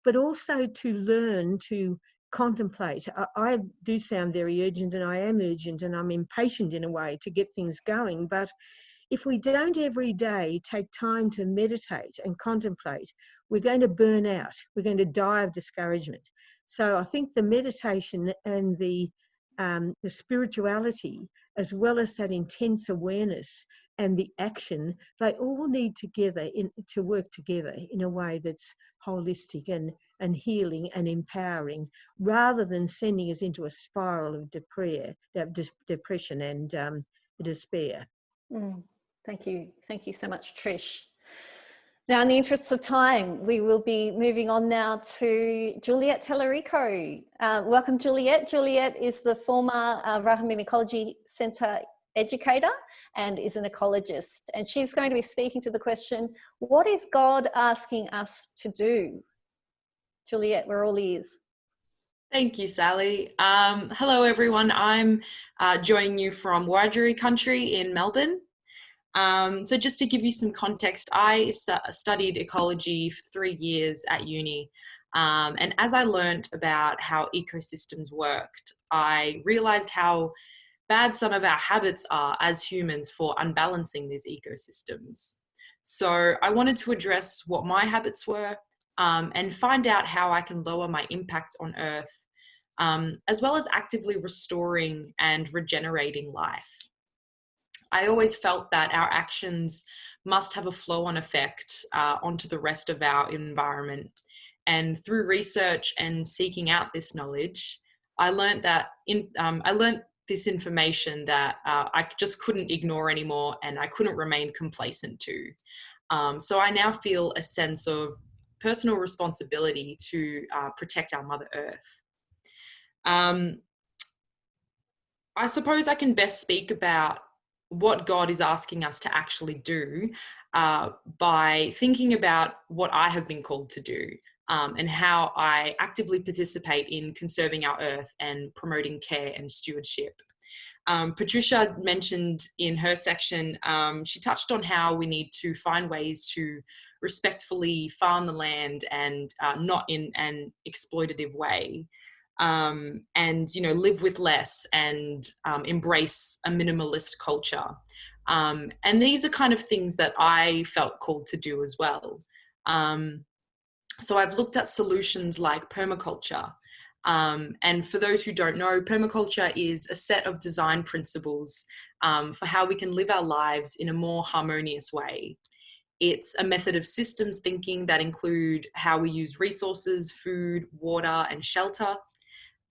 but also to learn to contemplate. I do sound very urgent, and I am urgent, and I'm impatient in a way to get things going. But if we don't every day take time to meditate and contemplate, we're going to burn out. We're going to die of discouragement. So I think the meditation and the spirituality, as well as that intense awareness and the action, they all need to work together in a way that's holistic and healing and empowering, rather than sending us into a spiral of depression and despair. Thank you. Thank you so much, Trish. Now, in the interests of time, we will be moving on now to Juliet Talarico. Welcome, Juliet. Juliet is the former Rahamin Ecology Centre educator and is an ecologist. And she's going to be speaking to the question, what is God asking us to do? Juliet, we're all ears. Thank you, Sally. Hello, everyone. I'm joining you from Wiradjuri country in Melbourne. So just to give you some context, I studied ecology for 3 years at uni. And as I learnt about how ecosystems worked, I realised how bad some of our habits are as humans for unbalancing these ecosystems. So I wanted to address what my habits were and find out how I can lower my impact on Earth, as well as actively restoring and regenerating life. I always felt that our actions must have a flow-on effect onto the rest of our environment. And through research and seeking out this knowledge, I learned this information that I just couldn't ignore anymore, and I couldn't remain complacent to. So I now feel a sense of personal responsibility to protect our Mother Earth. I suppose I can best speak about what God is asking us to actually do by thinking about what I have been called to do and how I actively participate in conserving our earth and promoting care and stewardship. Patricia mentioned in her section, she touched on how we need to find ways to respectfully farm the land and not in an exploitative way. And, live with less and embrace a minimalist culture. And these are kind of things that I felt called to do as well. So I've looked at solutions like permaculture. And for those who don't know, permaculture is a set of design principles for how we can live our lives in a more harmonious way. It's a method of systems thinking that include how we use resources, food, water, and shelter.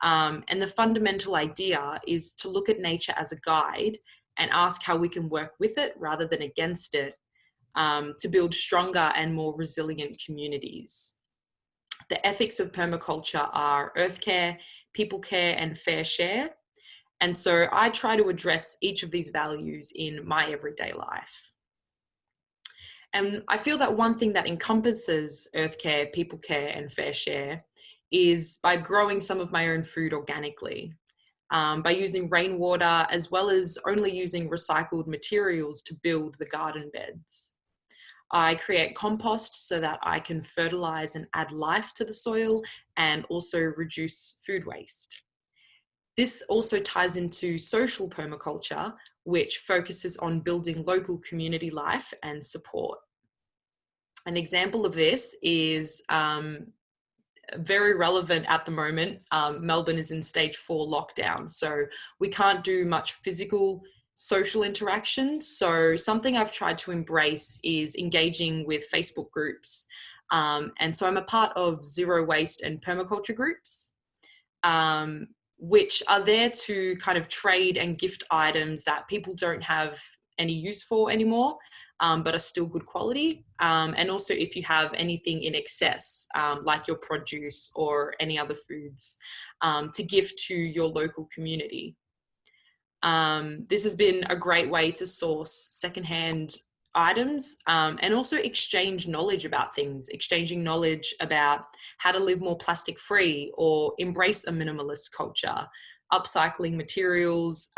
And the fundamental idea is to look at nature as a guide and ask how we can work with it rather than against it to build stronger and more resilient communities. The ethics of permaculture are earth care, people care, and fair share. And so I try to address each of these values in my everyday life. And I feel that one thing that encompasses earth care, people care, and fair share is by growing some of my own food organically, by using rainwater, as well as only using recycled materials to build the garden beds. I create compost so that I can fertilize and add life to the soil and also reduce food waste. This also ties into social permaculture, which focuses on building local community life and support. An example of this is very relevant at the moment. Melbourne is in stage 4 lockdown, so we can't do much physical social interaction. So something I've tried to embrace is engaging with Facebook groups. And so I'm a part of zero waste and permaculture groups, which are there to kind of trade and gift items that people don't have any use for anymore, but are still good quality. And also if you have anything in excess, like your produce or any other foods, to gift to your local community. This has been a great way to source secondhand items and also exchange knowledge about things, exchanging knowledge about how to live more plastic free or embrace a minimalist culture, upcycling materials,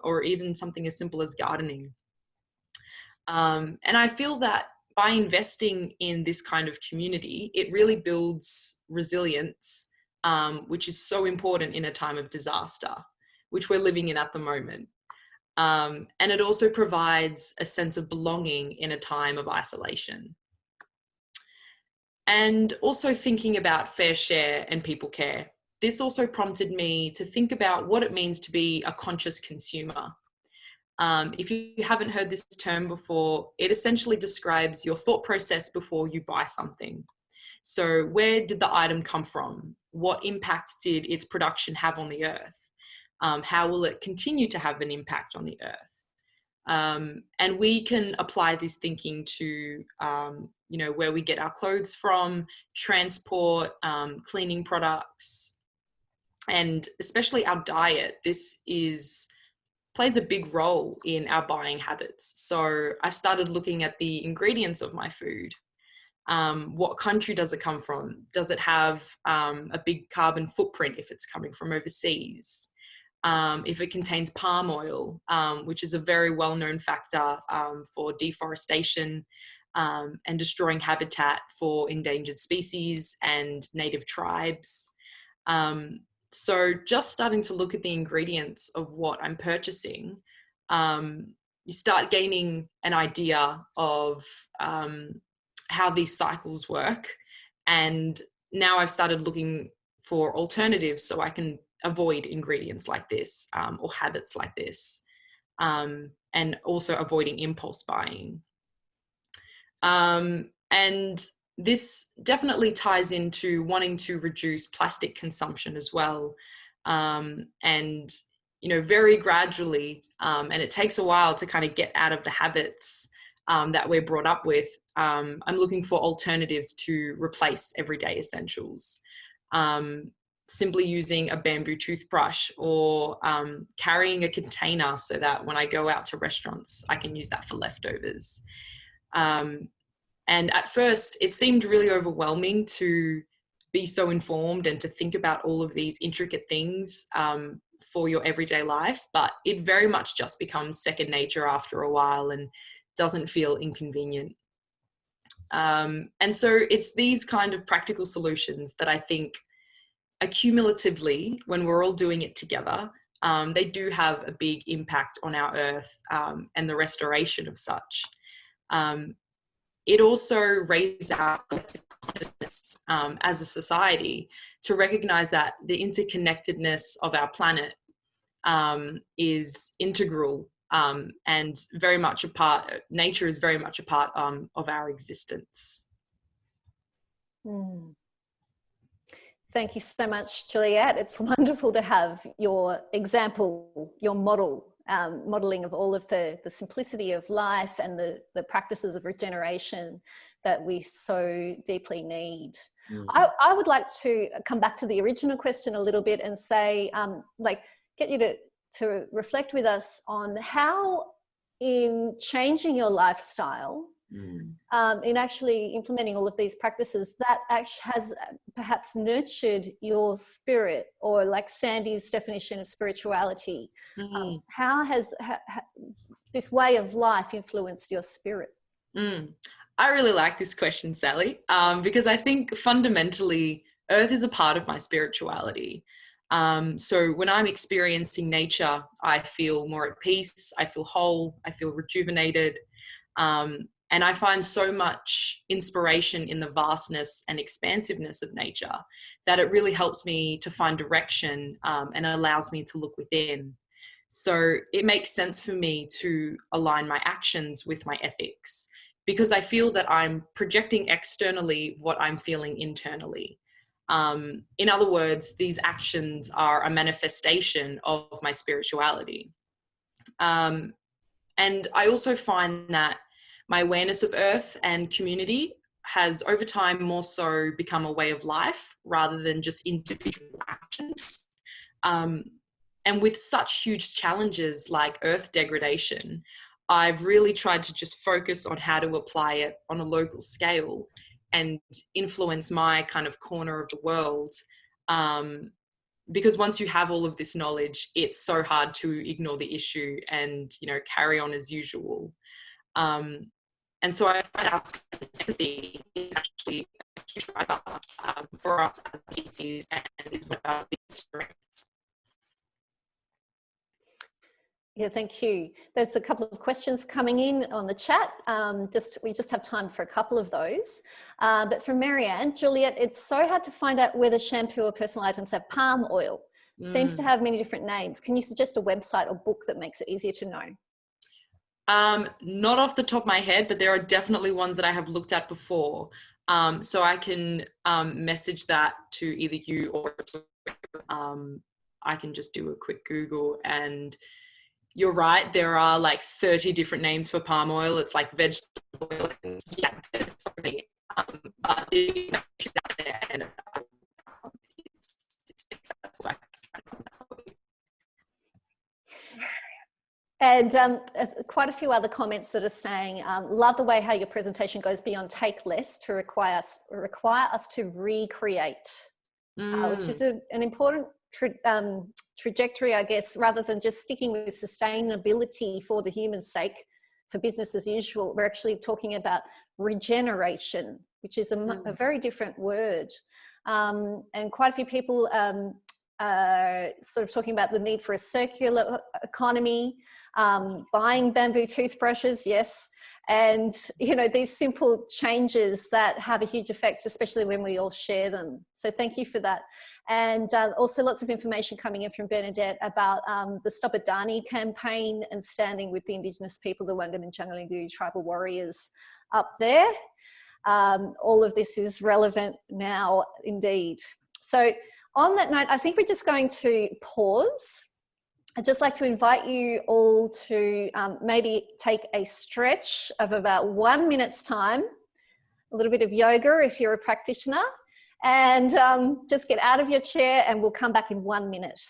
or even something as simple as gardening. And I feel that by investing in this kind of community, it really builds resilience, which is so important in a time of disaster, which we're living in at the moment. And it also provides a sense of belonging in a time of isolation. And also thinking about fair share and people care. This also prompted me to think about what it means to be a conscious consumer. If you haven't heard this term before, it essentially describes your thought process before you buy something. So where did the item come from? What impact did its production have on the earth? How will it continue to have an impact on the earth? And we can apply this thinking to, where we get our clothes from, transport, cleaning products, and especially our diet. This plays a big role in our buying habits. So I've started looking at the ingredients of my food. What country does it come from? Does it have a big carbon footprint if it's coming from overseas? If it contains palm oil, which is a very well-known factor for deforestation and destroying habitat for endangered species and native tribes. So just starting to look at the ingredients of what I'm purchasing, you start gaining an idea of how these cycles work. And now I've started looking for alternatives so I can avoid ingredients like this or habits like this, and also avoiding impulse buying. And this definitely ties into wanting to reduce plastic consumption as well. And, you know, very gradually, and it takes a while to kind of get out of the habits that we're brought up with. I'm looking for alternatives to replace everyday essentials. Simply using a bamboo toothbrush or carrying a container so that when I go out to restaurants, I can use that for leftovers. And at first, it seemed really overwhelming to be so informed and to think about all of these intricate things for your everyday life, but it very much just becomes second nature after a while and doesn't feel inconvenient. And so it's these kind of practical solutions that I think accumulatively, when we're all doing it together, they do have a big impact on our earth and the restoration of such. It also raises our collective consciousness as a society to recognize that the interconnectedness of our planet is integral and very much a part, nature is very much a part of our existence. Thank you so much, Juliet. It's wonderful to have your example, your model, modeling of all of the simplicity of life and the practices of regeneration that we so deeply need. I would like to come back to the original question a little bit and say, like, get you to reflect with us on how, in changing your lifestyle, in actually implementing all of these practices, that actually has perhaps nurtured your spirit, or like Sandie's definition of spirituality. How has this way of life influenced your spirit? I really like this question, Sally, because I think fundamentally earth is a part of my spirituality. So when I'm experiencing nature, I feel more at peace, I feel whole, I feel rejuvenated. And I find so much inspiration in the vastness and expansiveness of nature that it really helps me to find direction and allows me to look within. So it makes sense for me to align my actions with my ethics, because I feel that I'm projecting externally what I'm feeling internally. In other words, these actions are a manifestation of my spirituality. And I also find that my awareness of earth and community has over time more so become a way of life rather than just individual actions. And with such huge challenges like earth degradation, I've really tried to just focus on how to apply it on a local scale and influence my kind of corner of the world. Because once you have all of this knowledge, it's so hard to ignore the issue and, you know, carry on as usual. And so I find our empathy is actually a huge driver for us as a species and is one of our biggest strengths. Yeah, thank you. There's a couple of questions coming in on the chat. We just have time for a couple of those. But from Marianne, Juliet, it's so hard to find out whether shampoo or personal items have palm oil. It seems to have many different names. Can you suggest a website or book that makes it easier to know? Not off the top of my head, but there are definitely ones that I have looked at before. So I can message that to either you or I can just do a quick Google. And you're right, there are like 30 different names for palm oil. It's like vegetable oil. Yeah, there's so many. But and quite a few other comments that are saying, love the way how your presentation goes beyond take less to require us to recreate, which is an important trajectory, I guess, rather than just sticking with sustainability for the human's sake, for business as usual. We're actually talking about regeneration, which is a very different word. And quite a few people sort of talking about the need for a circular economy, buying bamboo toothbrushes, yes, and these simple changes that have a huge effect, especially when we all share them. So thank you for that. And also lots of information coming in from Bernadette about the Stop Adani campaign and standing with the Indigenous people, the Wangan and Jungalingu tribal warriors up there. All of this is relevant now indeed. So on that note, I think we're just going to pause. I'd just like to invite you all to maybe take a stretch of about 1 minute's time, a little bit of yoga if you're a practitioner, and just get out of your chair, and we'll come back in 1 minute.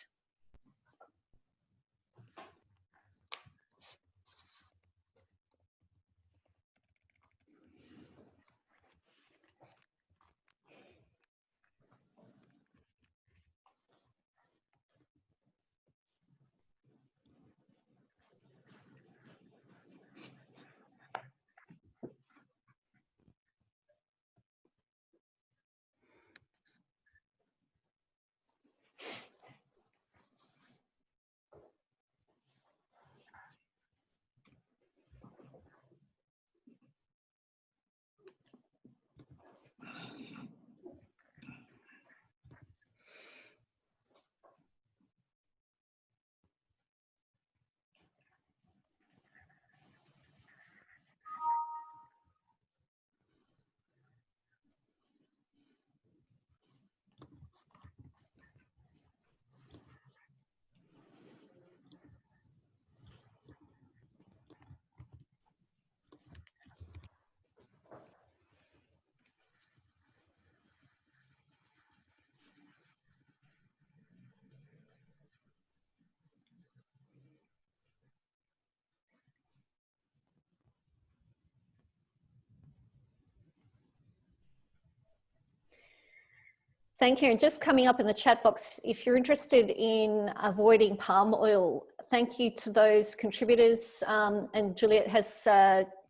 Thank you. And just coming up in the chat box, if you're interested in avoiding palm oil, thank you to those contributors. And Juliet has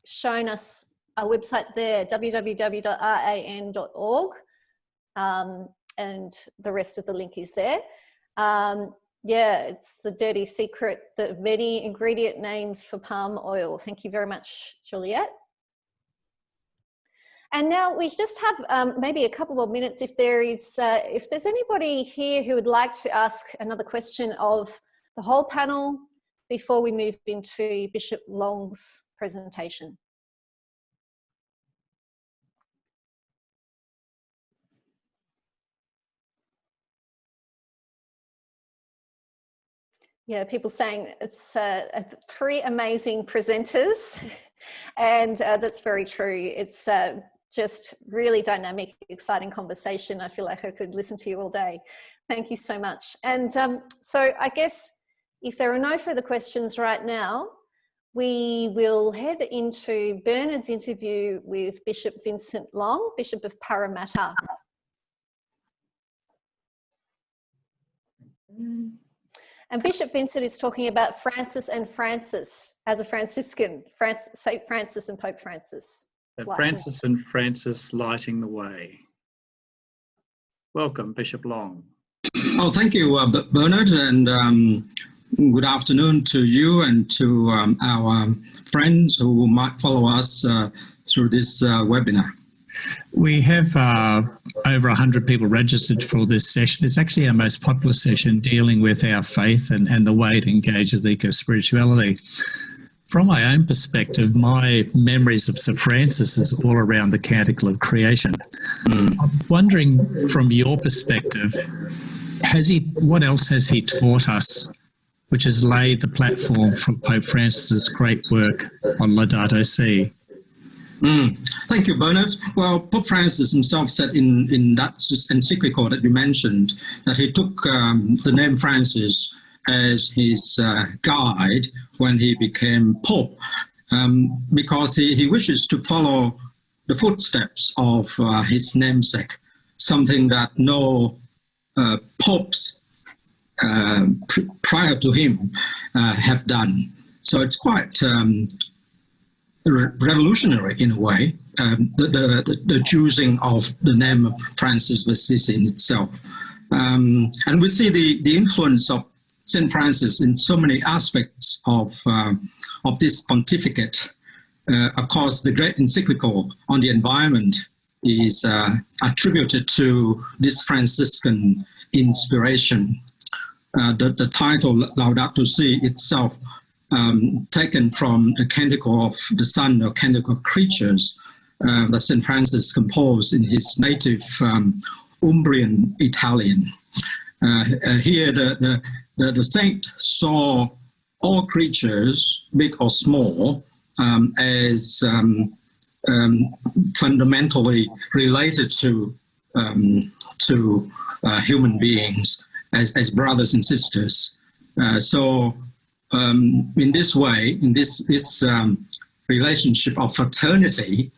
shown us our website there, www.ran.org. And the rest of the link is there. Yeah, it's the dirty secret, the many ingredient names for palm oil. Thank you very much, Juliet. And now we just have maybe a couple more minutes if there's anybody here who would like to ask another question of the whole panel before we move into Bishop Long's presentation. Yeah, people saying it's 3 amazing presenters, and that's very true. It's just really dynamic, exciting conversation. I feel like I could listen to you all day. Thank you so much. And so I guess if there are no further questions right now, we will head into Bernard's interview with Bishop Vincent Long, Bishop of Parramatta. And Bishop Vincent is talking about Francis and Francis as a Franciscan, St. Francis and Pope Francis. Francis and Francis lighting the way. Welcome, Bishop Long. Oh, thank you, Bernard, and good afternoon to you and to our friends who might follow us through this webinar. We have over 100 people registered for this session. It's actually our most popular session dealing with our faith and the way it engages eco-spirituality. From my own perspective, my memories of Sir Francis is all around the Canticle of Creation. I'm wondering, from your perspective, what else has he taught us, which has laid the platform for Pope Francis's great work on Laudato Si? Thank you, Bernard. Well, Pope Francis himself said in that encyclical that you mentioned that he took the name Francis as his guide when he became Pope, because he wishes to follow the footsteps of his namesake, something that no popes prior to him have done. So it's quite revolutionary in a way, the choosing of the name of Francis of Assisi in itself. And we see the influence of St. Francis in so many aspects of this pontificate. Of course, the great encyclical on the environment is attributed to this Franciscan inspiration. The title Laudato Si itself, taken from the Canticle of the Sun or Canticle of Creatures that St. Francis composed in his native Umbrian Italian. Here, the saint saw all creatures, big or small, as fundamentally related to human beings, as brothers and sisters. So in this way, in this relationship of fraternity,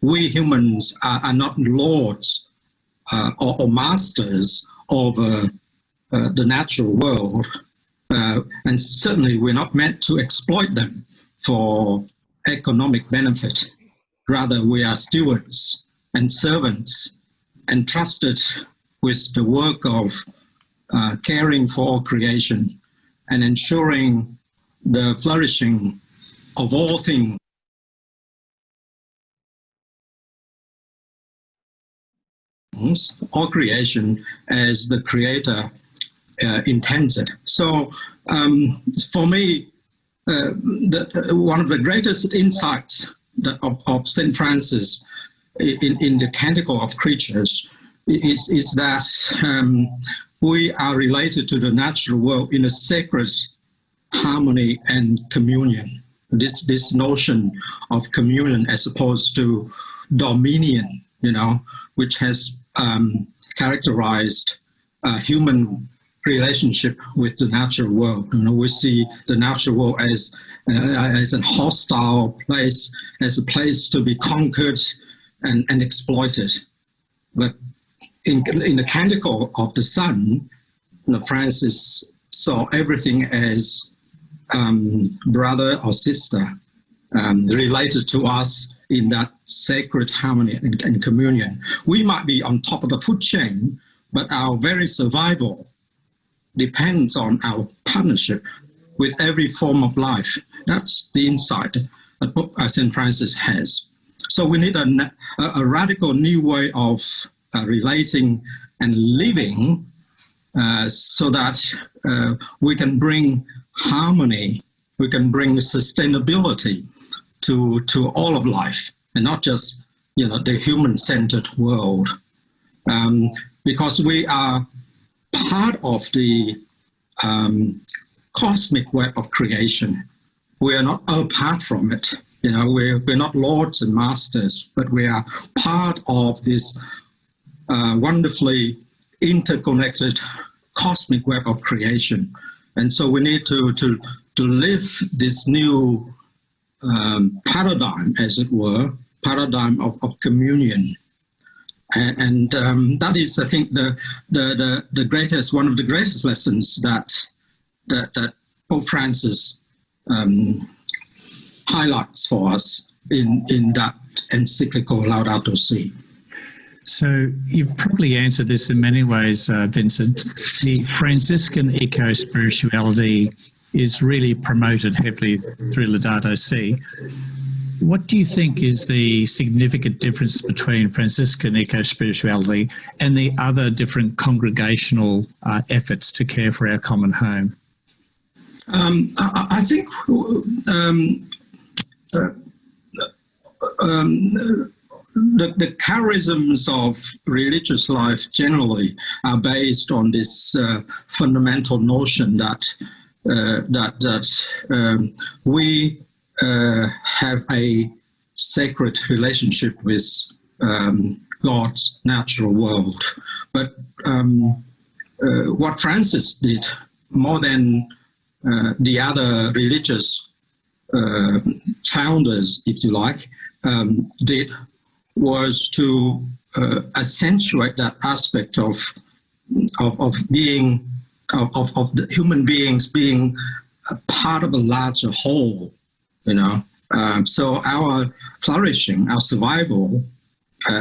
we humans are not lords or masters over the natural world, and certainly we're not meant to exploit them for economic benefit. Rather, we are stewards and servants entrusted with the work of caring for all creation and ensuring the flourishing of all things. All creation as the Creator intended. So for me, one of the greatest insights of St. Francis in the Canticle of Creatures is that we are related to the natural world in a sacred harmony and communion. This notion of communion as opposed to dominion, which has characterized human relationship with the natural world. We see the natural world as a hostile place, as a place to be conquered and exploited. But in the Canticle of the Sun, Francis saw everything as brother or sister, related to us in that sacred harmony and communion. We might be on top of the food chain, but our very survival depends on our partnership with every form of life. That's the insight that St. Francis has. So we need a radical new way of relating and living so that we can bring harmony, we can bring sustainability to all of life, and not just the human-centered world, because we are part of the cosmic web of creation. We are not apart from it. We're not lords and masters, but we are part of this wonderfully interconnected cosmic web of creation. And so we need to live this new paradigm, as it were, paradigm of communion. And that is, I think, the greatest, one of the greatest lessons that Pope Francis highlights for us in that encyclical Laudato Si. So you've probably answered this in many ways, Vincent. The Franciscan eco-spirituality is really promoted heavily through Laudato Si. What do you think is the significant difference between Franciscan eco-spirituality and the other different congregational efforts to care for our common home? I think the charisms of religious life generally are based on this fundamental notion that we have a sacred relationship with God's natural world. But what Francis did, more than the other religious founders, if you like, did, was to accentuate that aspect of being of the human beings being a part of a larger whole. So our flourishing, our survival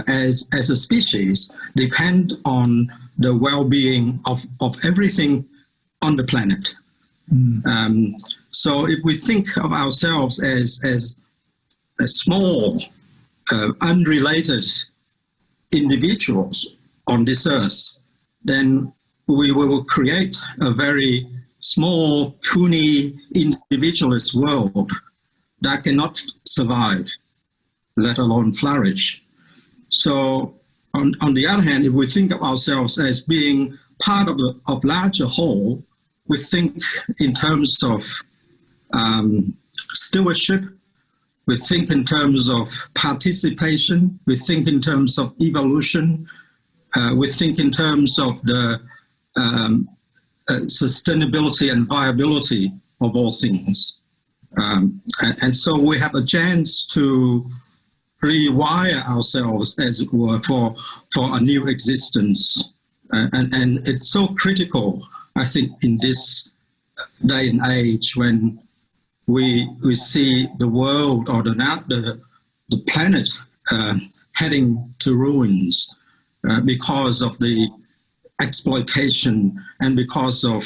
as a species depend on the well-being of everything on the planet. So if we think of ourselves as small, unrelated individuals on this earth, then we will create a very small, puny, individualist world that cannot survive, let alone flourish. So on the other hand, if we think of ourselves as being part of a larger whole, we think in terms of stewardship, we think in terms of participation, we think in terms of evolution, we think in terms of the sustainability and viability of all things. And so we have a chance to rewire ourselves, as it were, for a new existence. And it's so critical, I think, in this day and age when we see the world or the planet heading to ruins because of the exploitation and because of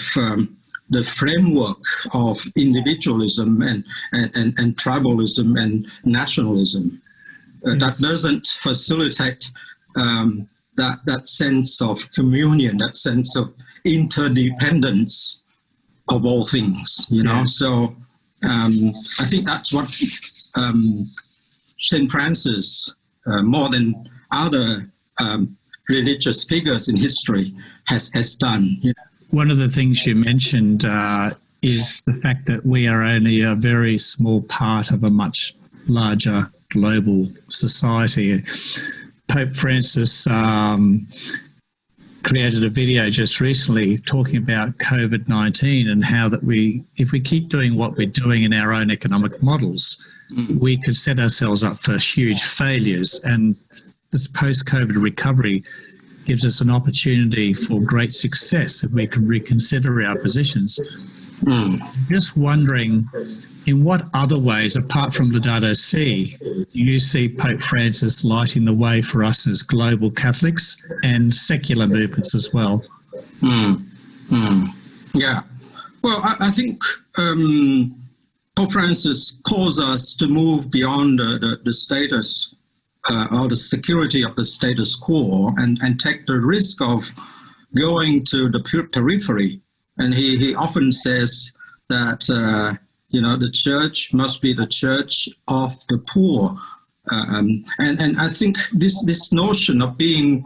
the framework of individualism and tribalism and nationalism. That doesn't facilitate that sense of communion, that sense of interdependence of all things, you know. So I think that's what St. Francis, more than other religious figures in history, has done. One of the things you mentioned is the fact that we are only a very small part of a much larger global society. Pope Francis created a video just recently talking about COVID-19 and how that if we keep doing what we're doing in our own economic models, we could set ourselves up for huge failures. And this post-COVID recovery gives us an opportunity for great success if we can reconsider our positions. Just wondering, in what other ways, apart from Laudato Si, do you see Pope Francis lighting the way for us as global Catholics and secular movements as well? Yeah. Well, I think Pope Francis calls us to move beyond the status or the security of the status quo and take the risk of going to the periphery. And he often says that, the church must be the church of the poor. And I think this notion of being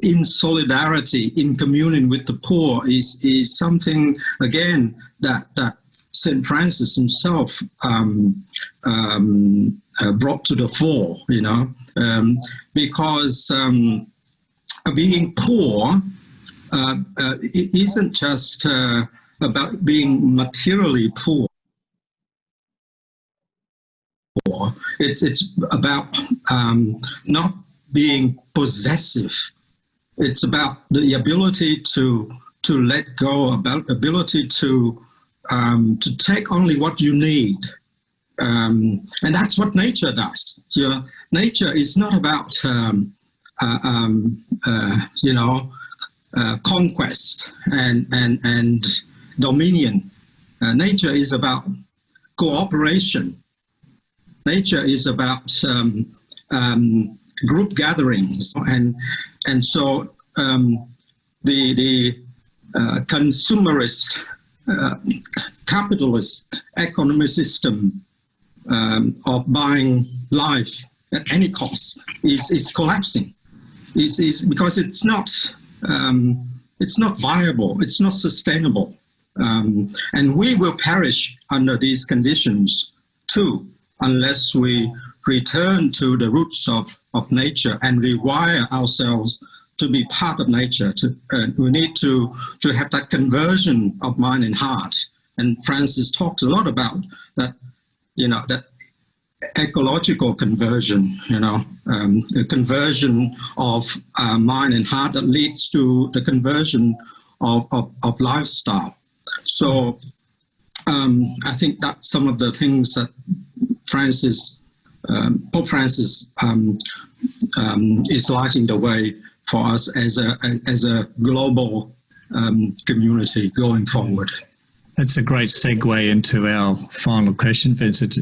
in solidarity, in communion with the poor is something, again, that St. Francis himself brought to the fore, because being poor it isn't just about being materially poor. It's about not being possessive. It's about the ability to let go, about ability to take only what you need. And that's what nature does. Nature is not about conquest and dominion. Nature is about cooperation. Nature is about group gatherings, and so the consumerist, capitalist economic system of buying life at any cost is collapsing. Is because it's not viable. It's not sustainable, and we will perish under these conditions too, unless we return to the roots of nature and rewire ourselves to be part of nature. We need to have that conversion of mind and heart. And Francis talks a lot about that, that ecological conversion, a conversion of mind and heart that leads to the conversion of lifestyle. So I think that's some of the things that Pope Francis is lighting the way for us as a global community going forward. That's a great segue into our final question, Vincent,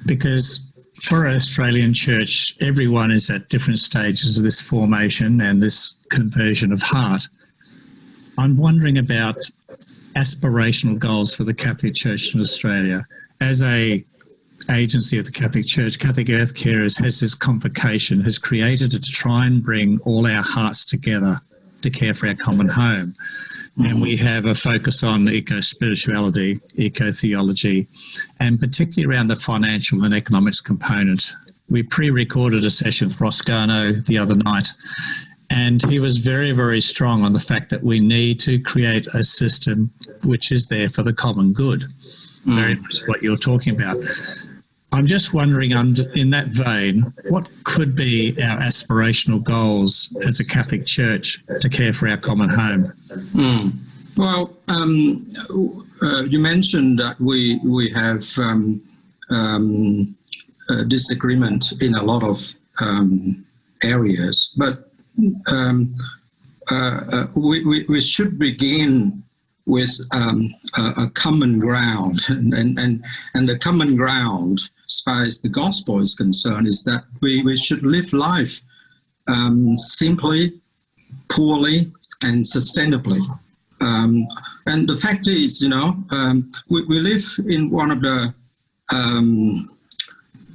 because for our Australian Church, everyone is at different stages of this formation and this conversion of heart. I'm wondering about aspirational goals for the Catholic Church in Australia. As a agency of the Catholic Church, Catholic Earth Carers has this convocation, has created it to try and bring all our hearts together to care for our common home. And we have a focus on eco-spirituality, eco-theology, and particularly around the financial and economics component. We pre-recorded a session with Roscano the other night, and he was very, very strong on the fact that we need to create a system which is there for the common good. Very much what you're talking about. I'm just wondering, in that vein, what could be our aspirational goals as a Catholic Church to care for our common home? Well, you mentioned that we have disagreement in a lot of areas, but we should begin with a common ground, and the common ground, as far as the gospel is concerned, is that we should live life simply, poorly, and sustainably. And the fact is, we live in one of the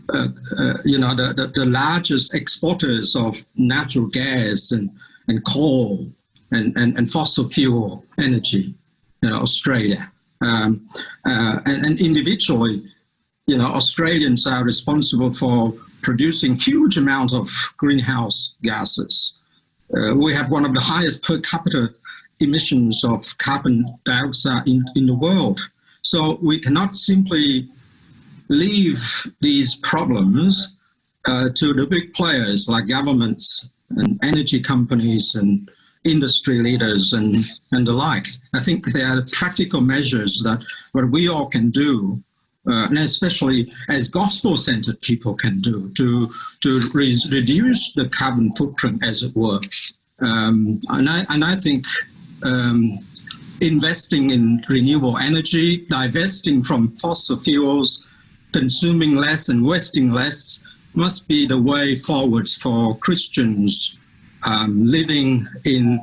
the largest exporters of natural gas and coal and fossil fuel energy. Australia, and individually, Australians are responsible for producing huge amounts of greenhouse gases. We have one of the highest per capita emissions of carbon dioxide in the world. So we cannot simply leave these problems to the big players like governments and energy companies and industry leaders and the like. I think there are practical measures that what we all can do, and especially as gospel-centered people can do, to reduce the carbon footprint, as it were. And I think investing in renewable energy, divesting from fossil fuels, consuming less and wasting less must be the way forward for Christians living in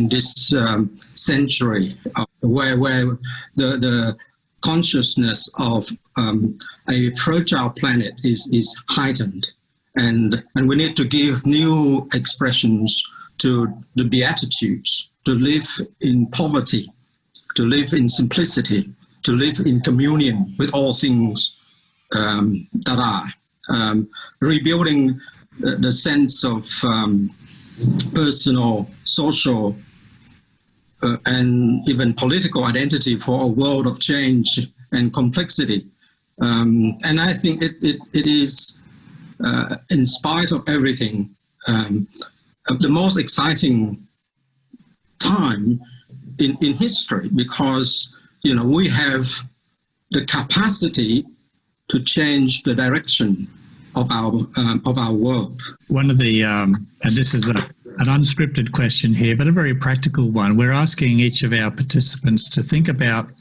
this century, where the consciousness of a fragile planet is heightened, and we need to give new expressions to the Beatitudes, to live in poverty, to live in simplicity, to live in communion with all things that are, rebuilding the sense of personal, social, and even political identity for a world of change and complexity. And I think it is, in spite of everything, the most exciting time in history, because we have the capacity to change the direction of our world. One of the, and this is an unscripted question here, but a very practical one. We're asking each of our participants to think about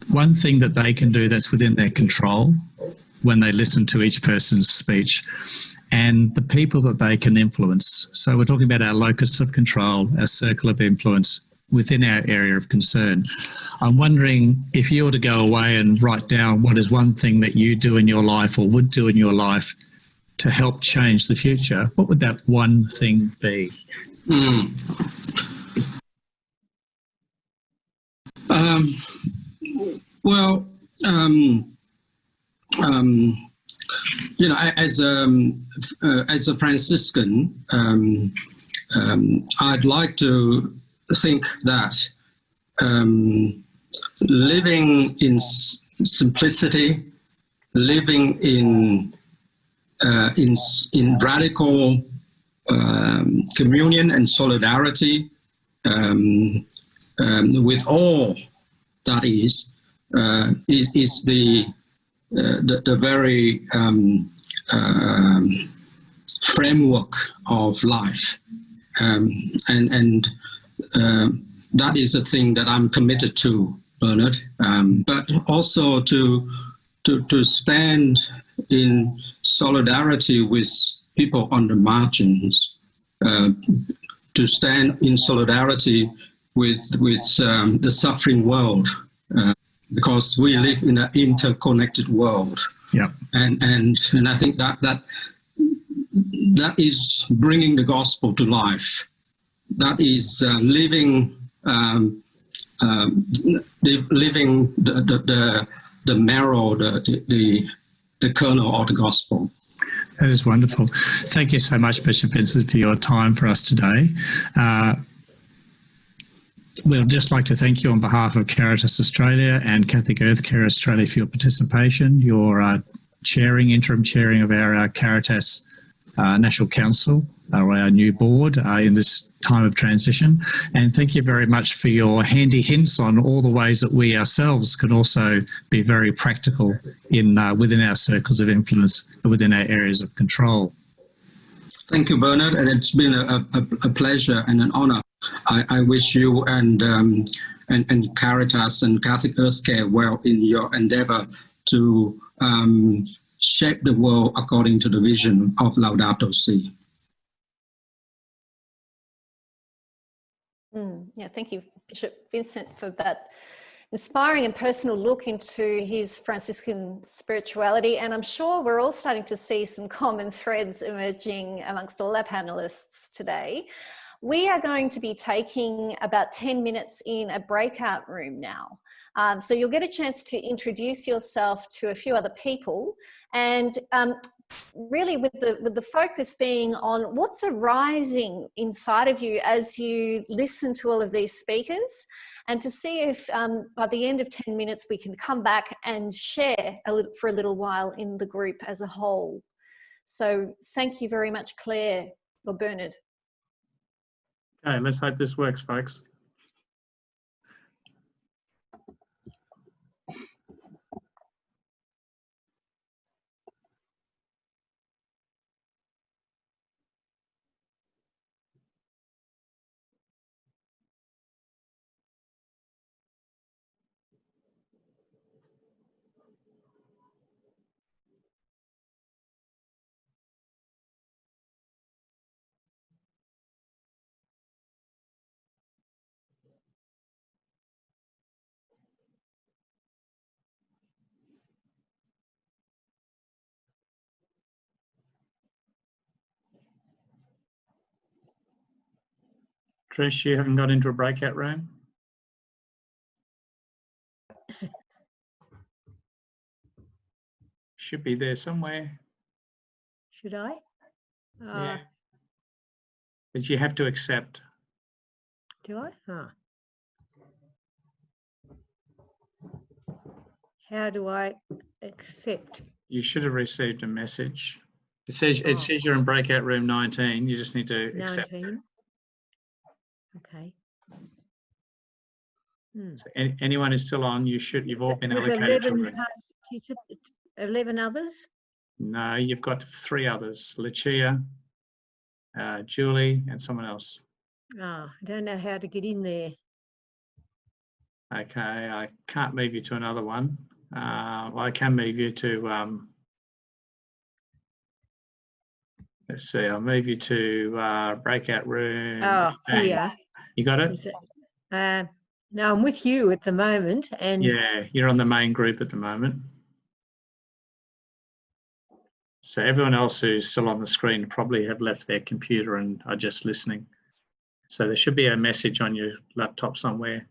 one thing that they can do that's within their control when they listen to each person's speech, and the people that they can influence. So we're talking about our locus of control, our circle of influence within our area of concern. I'm wondering if you were to go away and write down what is one thing that you do in your life or would do in your life to help change the future, what would that one thing be? As a Franciscan, I'd like to think that living in simplicity, living in radical communion and solidarity with all that is the very framework of life. And that is a thing that I'm committed to, Bernard, but also to stand in solidarity with people on the margins, to stand in solidarity with the suffering world, because we live in an interconnected world. Yeah, and I think that is bringing the gospel to life. That is living the marrow, the kernel of the gospel. That is wonderful. Thank you so much, Bishop Vincent, for your time for us today. We'd just like to thank you on behalf of Caritas Australia and Catholic Earth Care Australia for your participation, your interim chairing of our Caritas National Council, our new board in this time of transition. And thank you very much for your handy hints on all the ways that we ourselves can also be very practical in within our circles of influence, within our areas of control. Thank you, Bernard, and it's been a pleasure and an honour. I wish you and Caritas and Catholic Earth Care well in your endeavour to shape the world according to the vision of Laudato Si. Yeah, thank you, Bishop Vincent, for that inspiring and personal look into his Franciscan spirituality. And I'm sure we're all starting to see some common threads emerging amongst all our panelists today. We are going to be taking about 10 minutes in a breakout room now. So you'll get a chance to introduce yourself to a few other people, and really with the focus being on what's arising inside of you as you listen to all of these speakers, and to see if by the end of 10 minutes we can come back and share for a little while in the group as a whole. So thank you very much, Claire or Bernard. Okay, let's hope this works, folks. Trish, you haven't got into a breakout room? Should be there somewhere. Should I? Yeah. But you have to accept. Do I? Huh. How do I accept? You should have received a message. It says you're in breakout room 19. You just need to accept. 19. Okay. So anyone who's still on, you've all been With allocated 11 11 others? No, you've got 3 others: Lucia, Julie, and someone else. I don't know how to get in there. Okay, I can't move you to another one. Well, I can move you to. Let's see. I'll move you to breakout room. Here. You got it? No, I'm with you at the moment, and yeah, you're on the main group at the moment. So everyone else who's still on the screen probably have left their computer and are just listening. So there should be a message on your laptop somewhere.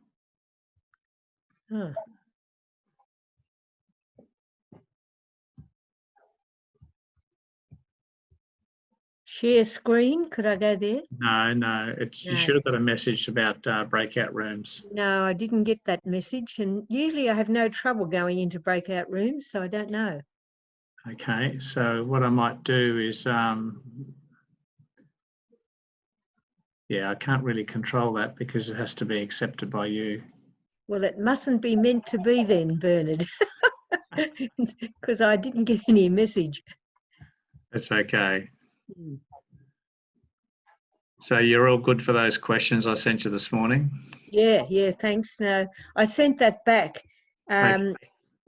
Share screen. Could I go there? No. You should have got a message about breakout rooms. No, I didn't get that message, and usually I have no trouble going into breakout rooms, so I don't know. Okay, so what I might do is, yeah, I can't really control that because it has to be accepted by you. Well, it mustn't be meant to be then, Bernard, because I didn't get any message. That's okay. So you're all good for those questions I sent you this morning? Yeah, thanks. No, I sent that back. Okay.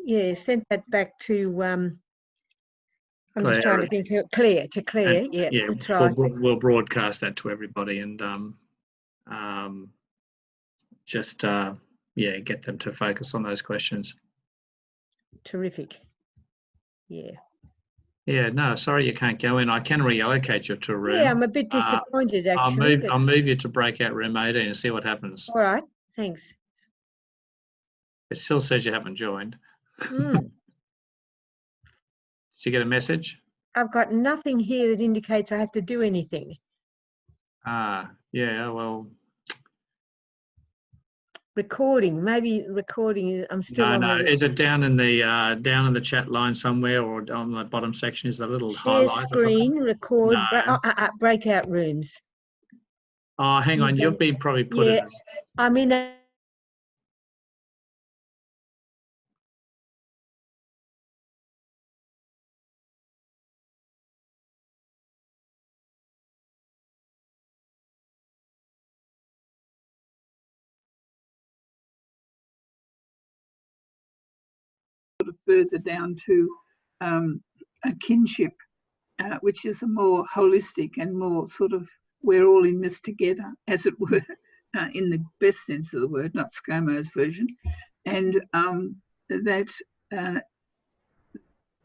Yeah, sent that back to, I'm Claire, just trying to think, Claire, and, yeah, yeah, that's right. we'll broadcast that to everybody and just get them to focus on those questions. Terrific. Yeah. Yeah, no, sorry you can't go in. I can reallocate you to a room. Yeah, I'm a bit disappointed actually. I'll move you to breakout room 18 and see what happens. All right, thanks. It still says you haven't joined. Mm. Did you get a message? I've got nothing here that indicates I have to do anything. Yeah, well. Recording, maybe recording. I'm still on No. the Is it down in the chat line somewhere, or on the bottom section is a little share highlight? screen, record, No. breakout rooms. Oh, hang on. You've been probably put in. I'm in a further down to a kinship, which is a more holistic and more sort of we're all in this together, as it were, in the best sense of the word, not ScoMo's version, and that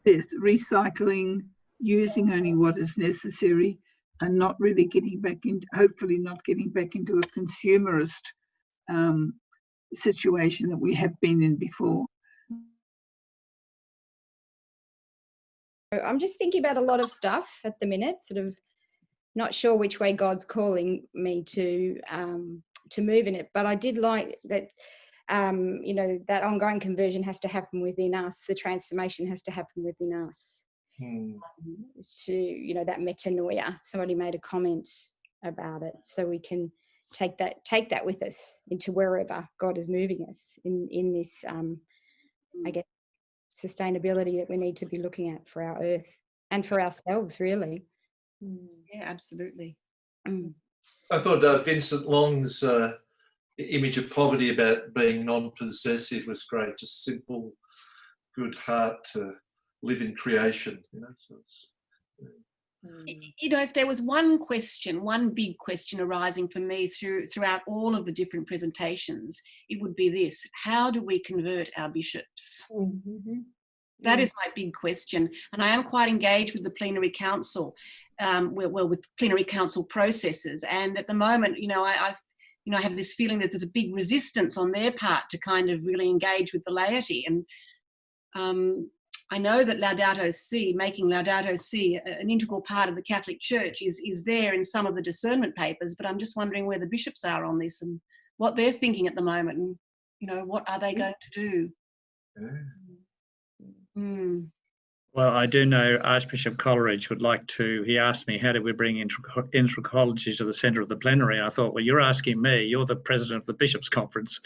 there's recycling, using only what is necessary, and not really getting back into, hopefully not getting back into a consumerist situation that we have been in before. I'm just thinking about a lot of stuff at the minute, sort of not sure which way God's calling me to move in it. But I did like that, that ongoing conversion has to happen within us. The transformation has to happen within us. To, that metanoia. Somebody made a comment about it. So we can take that with us into wherever God is moving us in this, I guess, sustainability that we need to be looking at for our earth and for ourselves, really. Yeah, absolutely. I thought Vincent Long's image of poverty about being non-possessive was great. Just simple, good heart to live in creation. So it's, if there was one big question arising for me throughout all of the different presentations, it would be this: how do we convert our bishops? That is my big question, and I am quite engaged with the plenary council, with plenary council processes. And at the moment, I have this feeling that there's a big resistance on their part to kind of really engage with the laity. And I know that Laudato Si, making Laudato Si an integral part of the Catholic Church is there in some of the discernment papers, but I'm just wondering where the bishops are on this and what they're thinking at the moment, and what are they going to do? Well, I do know Archbishop Coleridge would like to, he asked me, how do we bring ecology to the centre of the plenary? I thought, well, you're asking me, you're the president of the Bishops' Conference.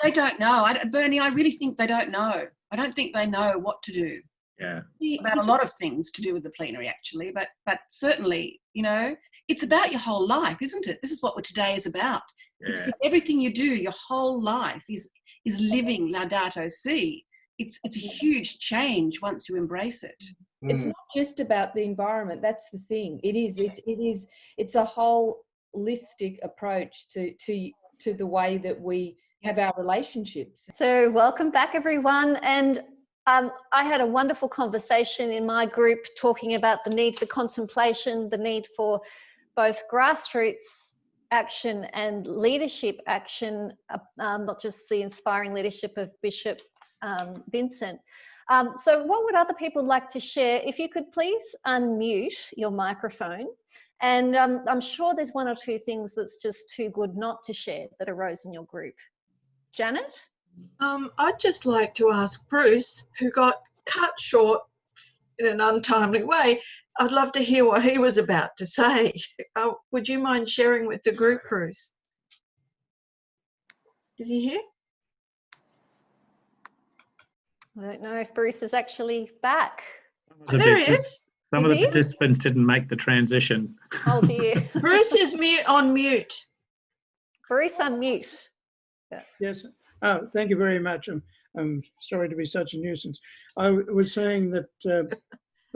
They don't know. Bernie, I really think they don't know. I don't think they know what to do. Yeah. About a lot of things to do with the plenary, actually, but certainly, it's about your whole life, isn't it? This is what today is about. Yeah. It's everything you do, your whole life is living Laudato Si. It's a huge change once you embrace it. It's not just about the environment. That's the thing. It's a whole holistic approach to the way that we have our relationships. So welcome back, everyone. And I had a wonderful conversation in my group talking about the need for contemplation, the need for both grassroots action and leadership action, not just the inspiring leadership of Bishop Vincent. So what would other people like to share? If you could please unmute your microphone. And I'm sure there's one or two things that's just too good not to share that arose in your group. Janet? I'd just like to ask Bruce, who got cut short in an untimely way, I'd love to hear what he was about to say. Would you mind sharing with the group, Bruce? Is he here? I don't know if Bruce is actually back. There he is. Some of the participants didn't make the transition. Oh dear. Bruce is on mute. Bruce, unmute. Yeah. Yes. Oh, thank you very much. I'm sorry to be such a nuisance. I was saying that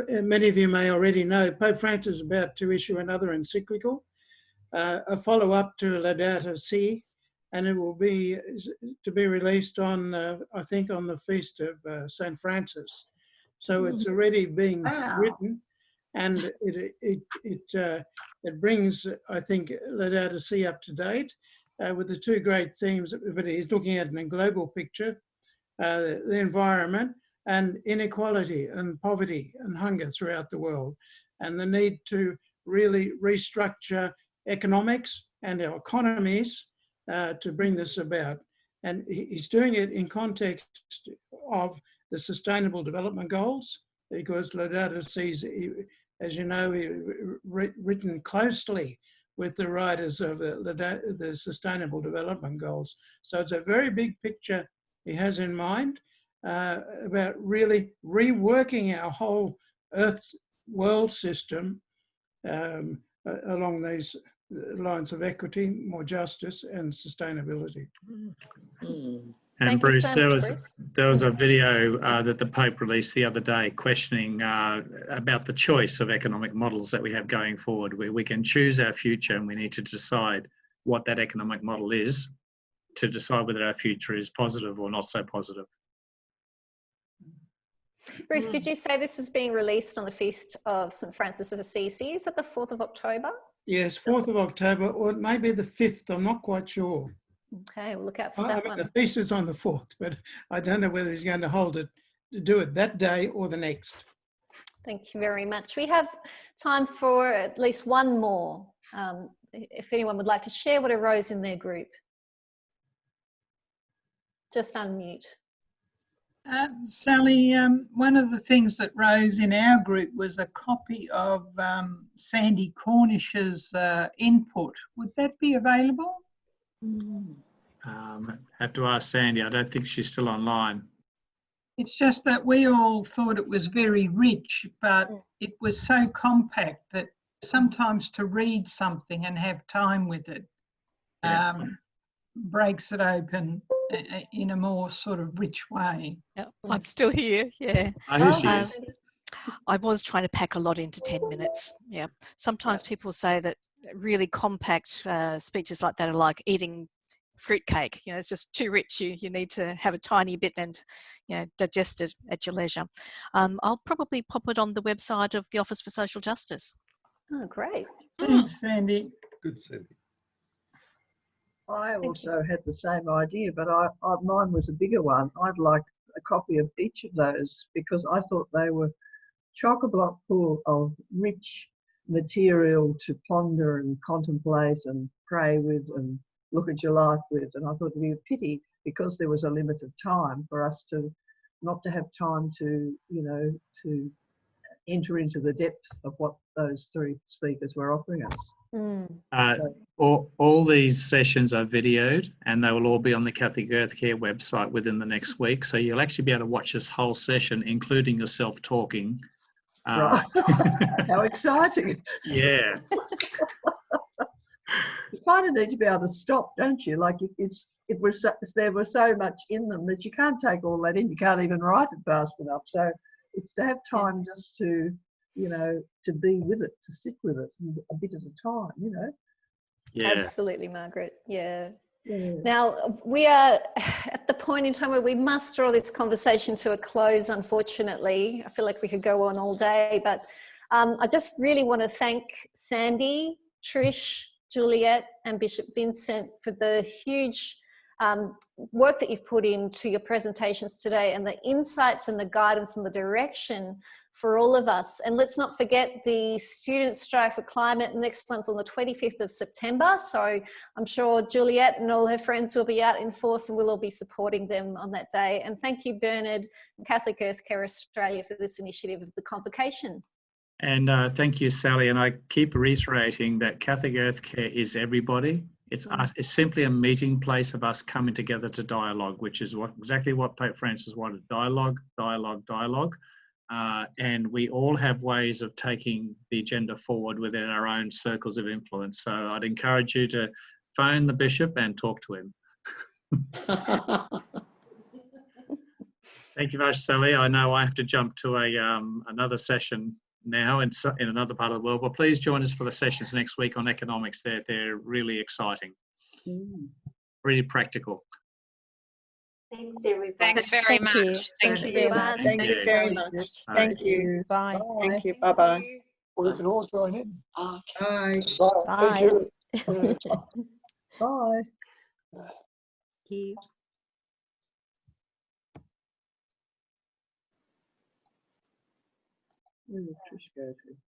many of you may already know Pope Francis is about to issue another encyclical, a follow-up to Laudato Si, and it will be to be released on, I think, on the feast of St. Francis. So it's already being written, and it brings, I think, Laudato Si up to date with the two great themes. But he's looking at a global picture, the environment and inequality and poverty and hunger throughout the world, and the need to really restructure economics and our economies to bring this about. And he's doing it in context of the Sustainable Development Goals, because Laudato Si's, as you know, written closely with the writers of the Sustainable Development Goals. So it's a very big picture he has in mind about really reworking our whole Earth world system along these lines of equity, more justice and sustainability. And Bruce, there was a video that the Pope released the other day questioning about the choice of economic models that we have going forward, where we can choose our future and we need to decide what that economic model is to decide whether our future is positive or not so positive. Bruce, did you say this is being released on the feast of St. Francis of Assisi? Is it the 4th of October? Yes, 4th of October, or it may be the 5th, I'm not quite sure. Okay, we'll look out for that one. The feast is on the 4th, but I don't know whether he's going to hold it, to do it that day or the next. Thank you very much. We have time for at least one more. If anyone would like to share what arose in their group. Just unmute. Sally, one of the things that rose in our group was a copy of Sandie Cornish's input. Would that be available? Have to ask Sandie. I don't think she's still online. It's just that we all thought it was very rich, but it was so compact that sometimes to read something and have time with it breaks it open in a more sort of rich way. I'm still here, yeah. Here she is. I was trying to pack a lot into 10 minutes, yeah. Sometimes people say that really compact speeches like that are like eating fruitcake. You know, it's just too rich. You need to have a tiny bit and, you know, digest it at your leisure. I'll probably pop it on the website of the Office for Social Justice. Oh, great. Thanks, Sandy. Good, Sandy. I also had the same idea, but mine was a bigger one. I'd like a copy of each of those because I thought they were chock-a-block full of rich material to ponder and contemplate and pray with and look at your life with. And I thought it'd be a pity, because there was a limit of time, for us not to have time to, you know, to enter into the depth of what those three speakers were offering us. All these sessions are videoed, and they will all be on the Catholic Earth Care website within the next week. So you'll actually be able to watch this whole session, including yourself talking. Right. How exciting. Yeah. You kind of need to be able to stop, don't you? Like there was so much in them that you can't take all that in. You can't even write it fast enough. So it's to have time just to, you know, to be with it, to sit with it a bit at a time, you know. Yeah. Absolutely, Margaret. Yeah. Now, we are at the point in time where we must draw this conversation to a close, unfortunately. I feel like we could go on all day, but I just really want to thank Sandie, Trish, Juliet and Bishop Vincent for the huge work that you've put into your presentations today, and the insights and the guidance and the direction for all of us. And let's not forget the Student Strike for Climate. Next one's on the 25th of September. So I'm sure Juliet and all her friends will be out in force, and we'll all be supporting them on that day. And thank you, Bernard and Catholic Earth Care Australia, for this initiative of the Convocation. And thank you, Sally. And I keep reiterating that Catholic Earth Care is everybody. It's us. It's simply a meeting place of us coming together to dialogue, which is exactly what Pope Francis wanted: dialogue, dialogue, dialogue. and we all have ways of taking the agenda forward within our own circles of influence. So I'd encourage you to phone the bishop and talk to him. Thank you very much, Sally. I know I have to jump to another session now in another part of the world, but please join us for the sessions next week on economics. They're really exciting, really practical. Thanks, everybody. Thanks very much. Thank you very much. Thank you very much. Thank you. Bye. Thank you. Bye-bye. We can all join in. Bye. Bye. Thank you. Bye. Thank you. Where did Trish go to?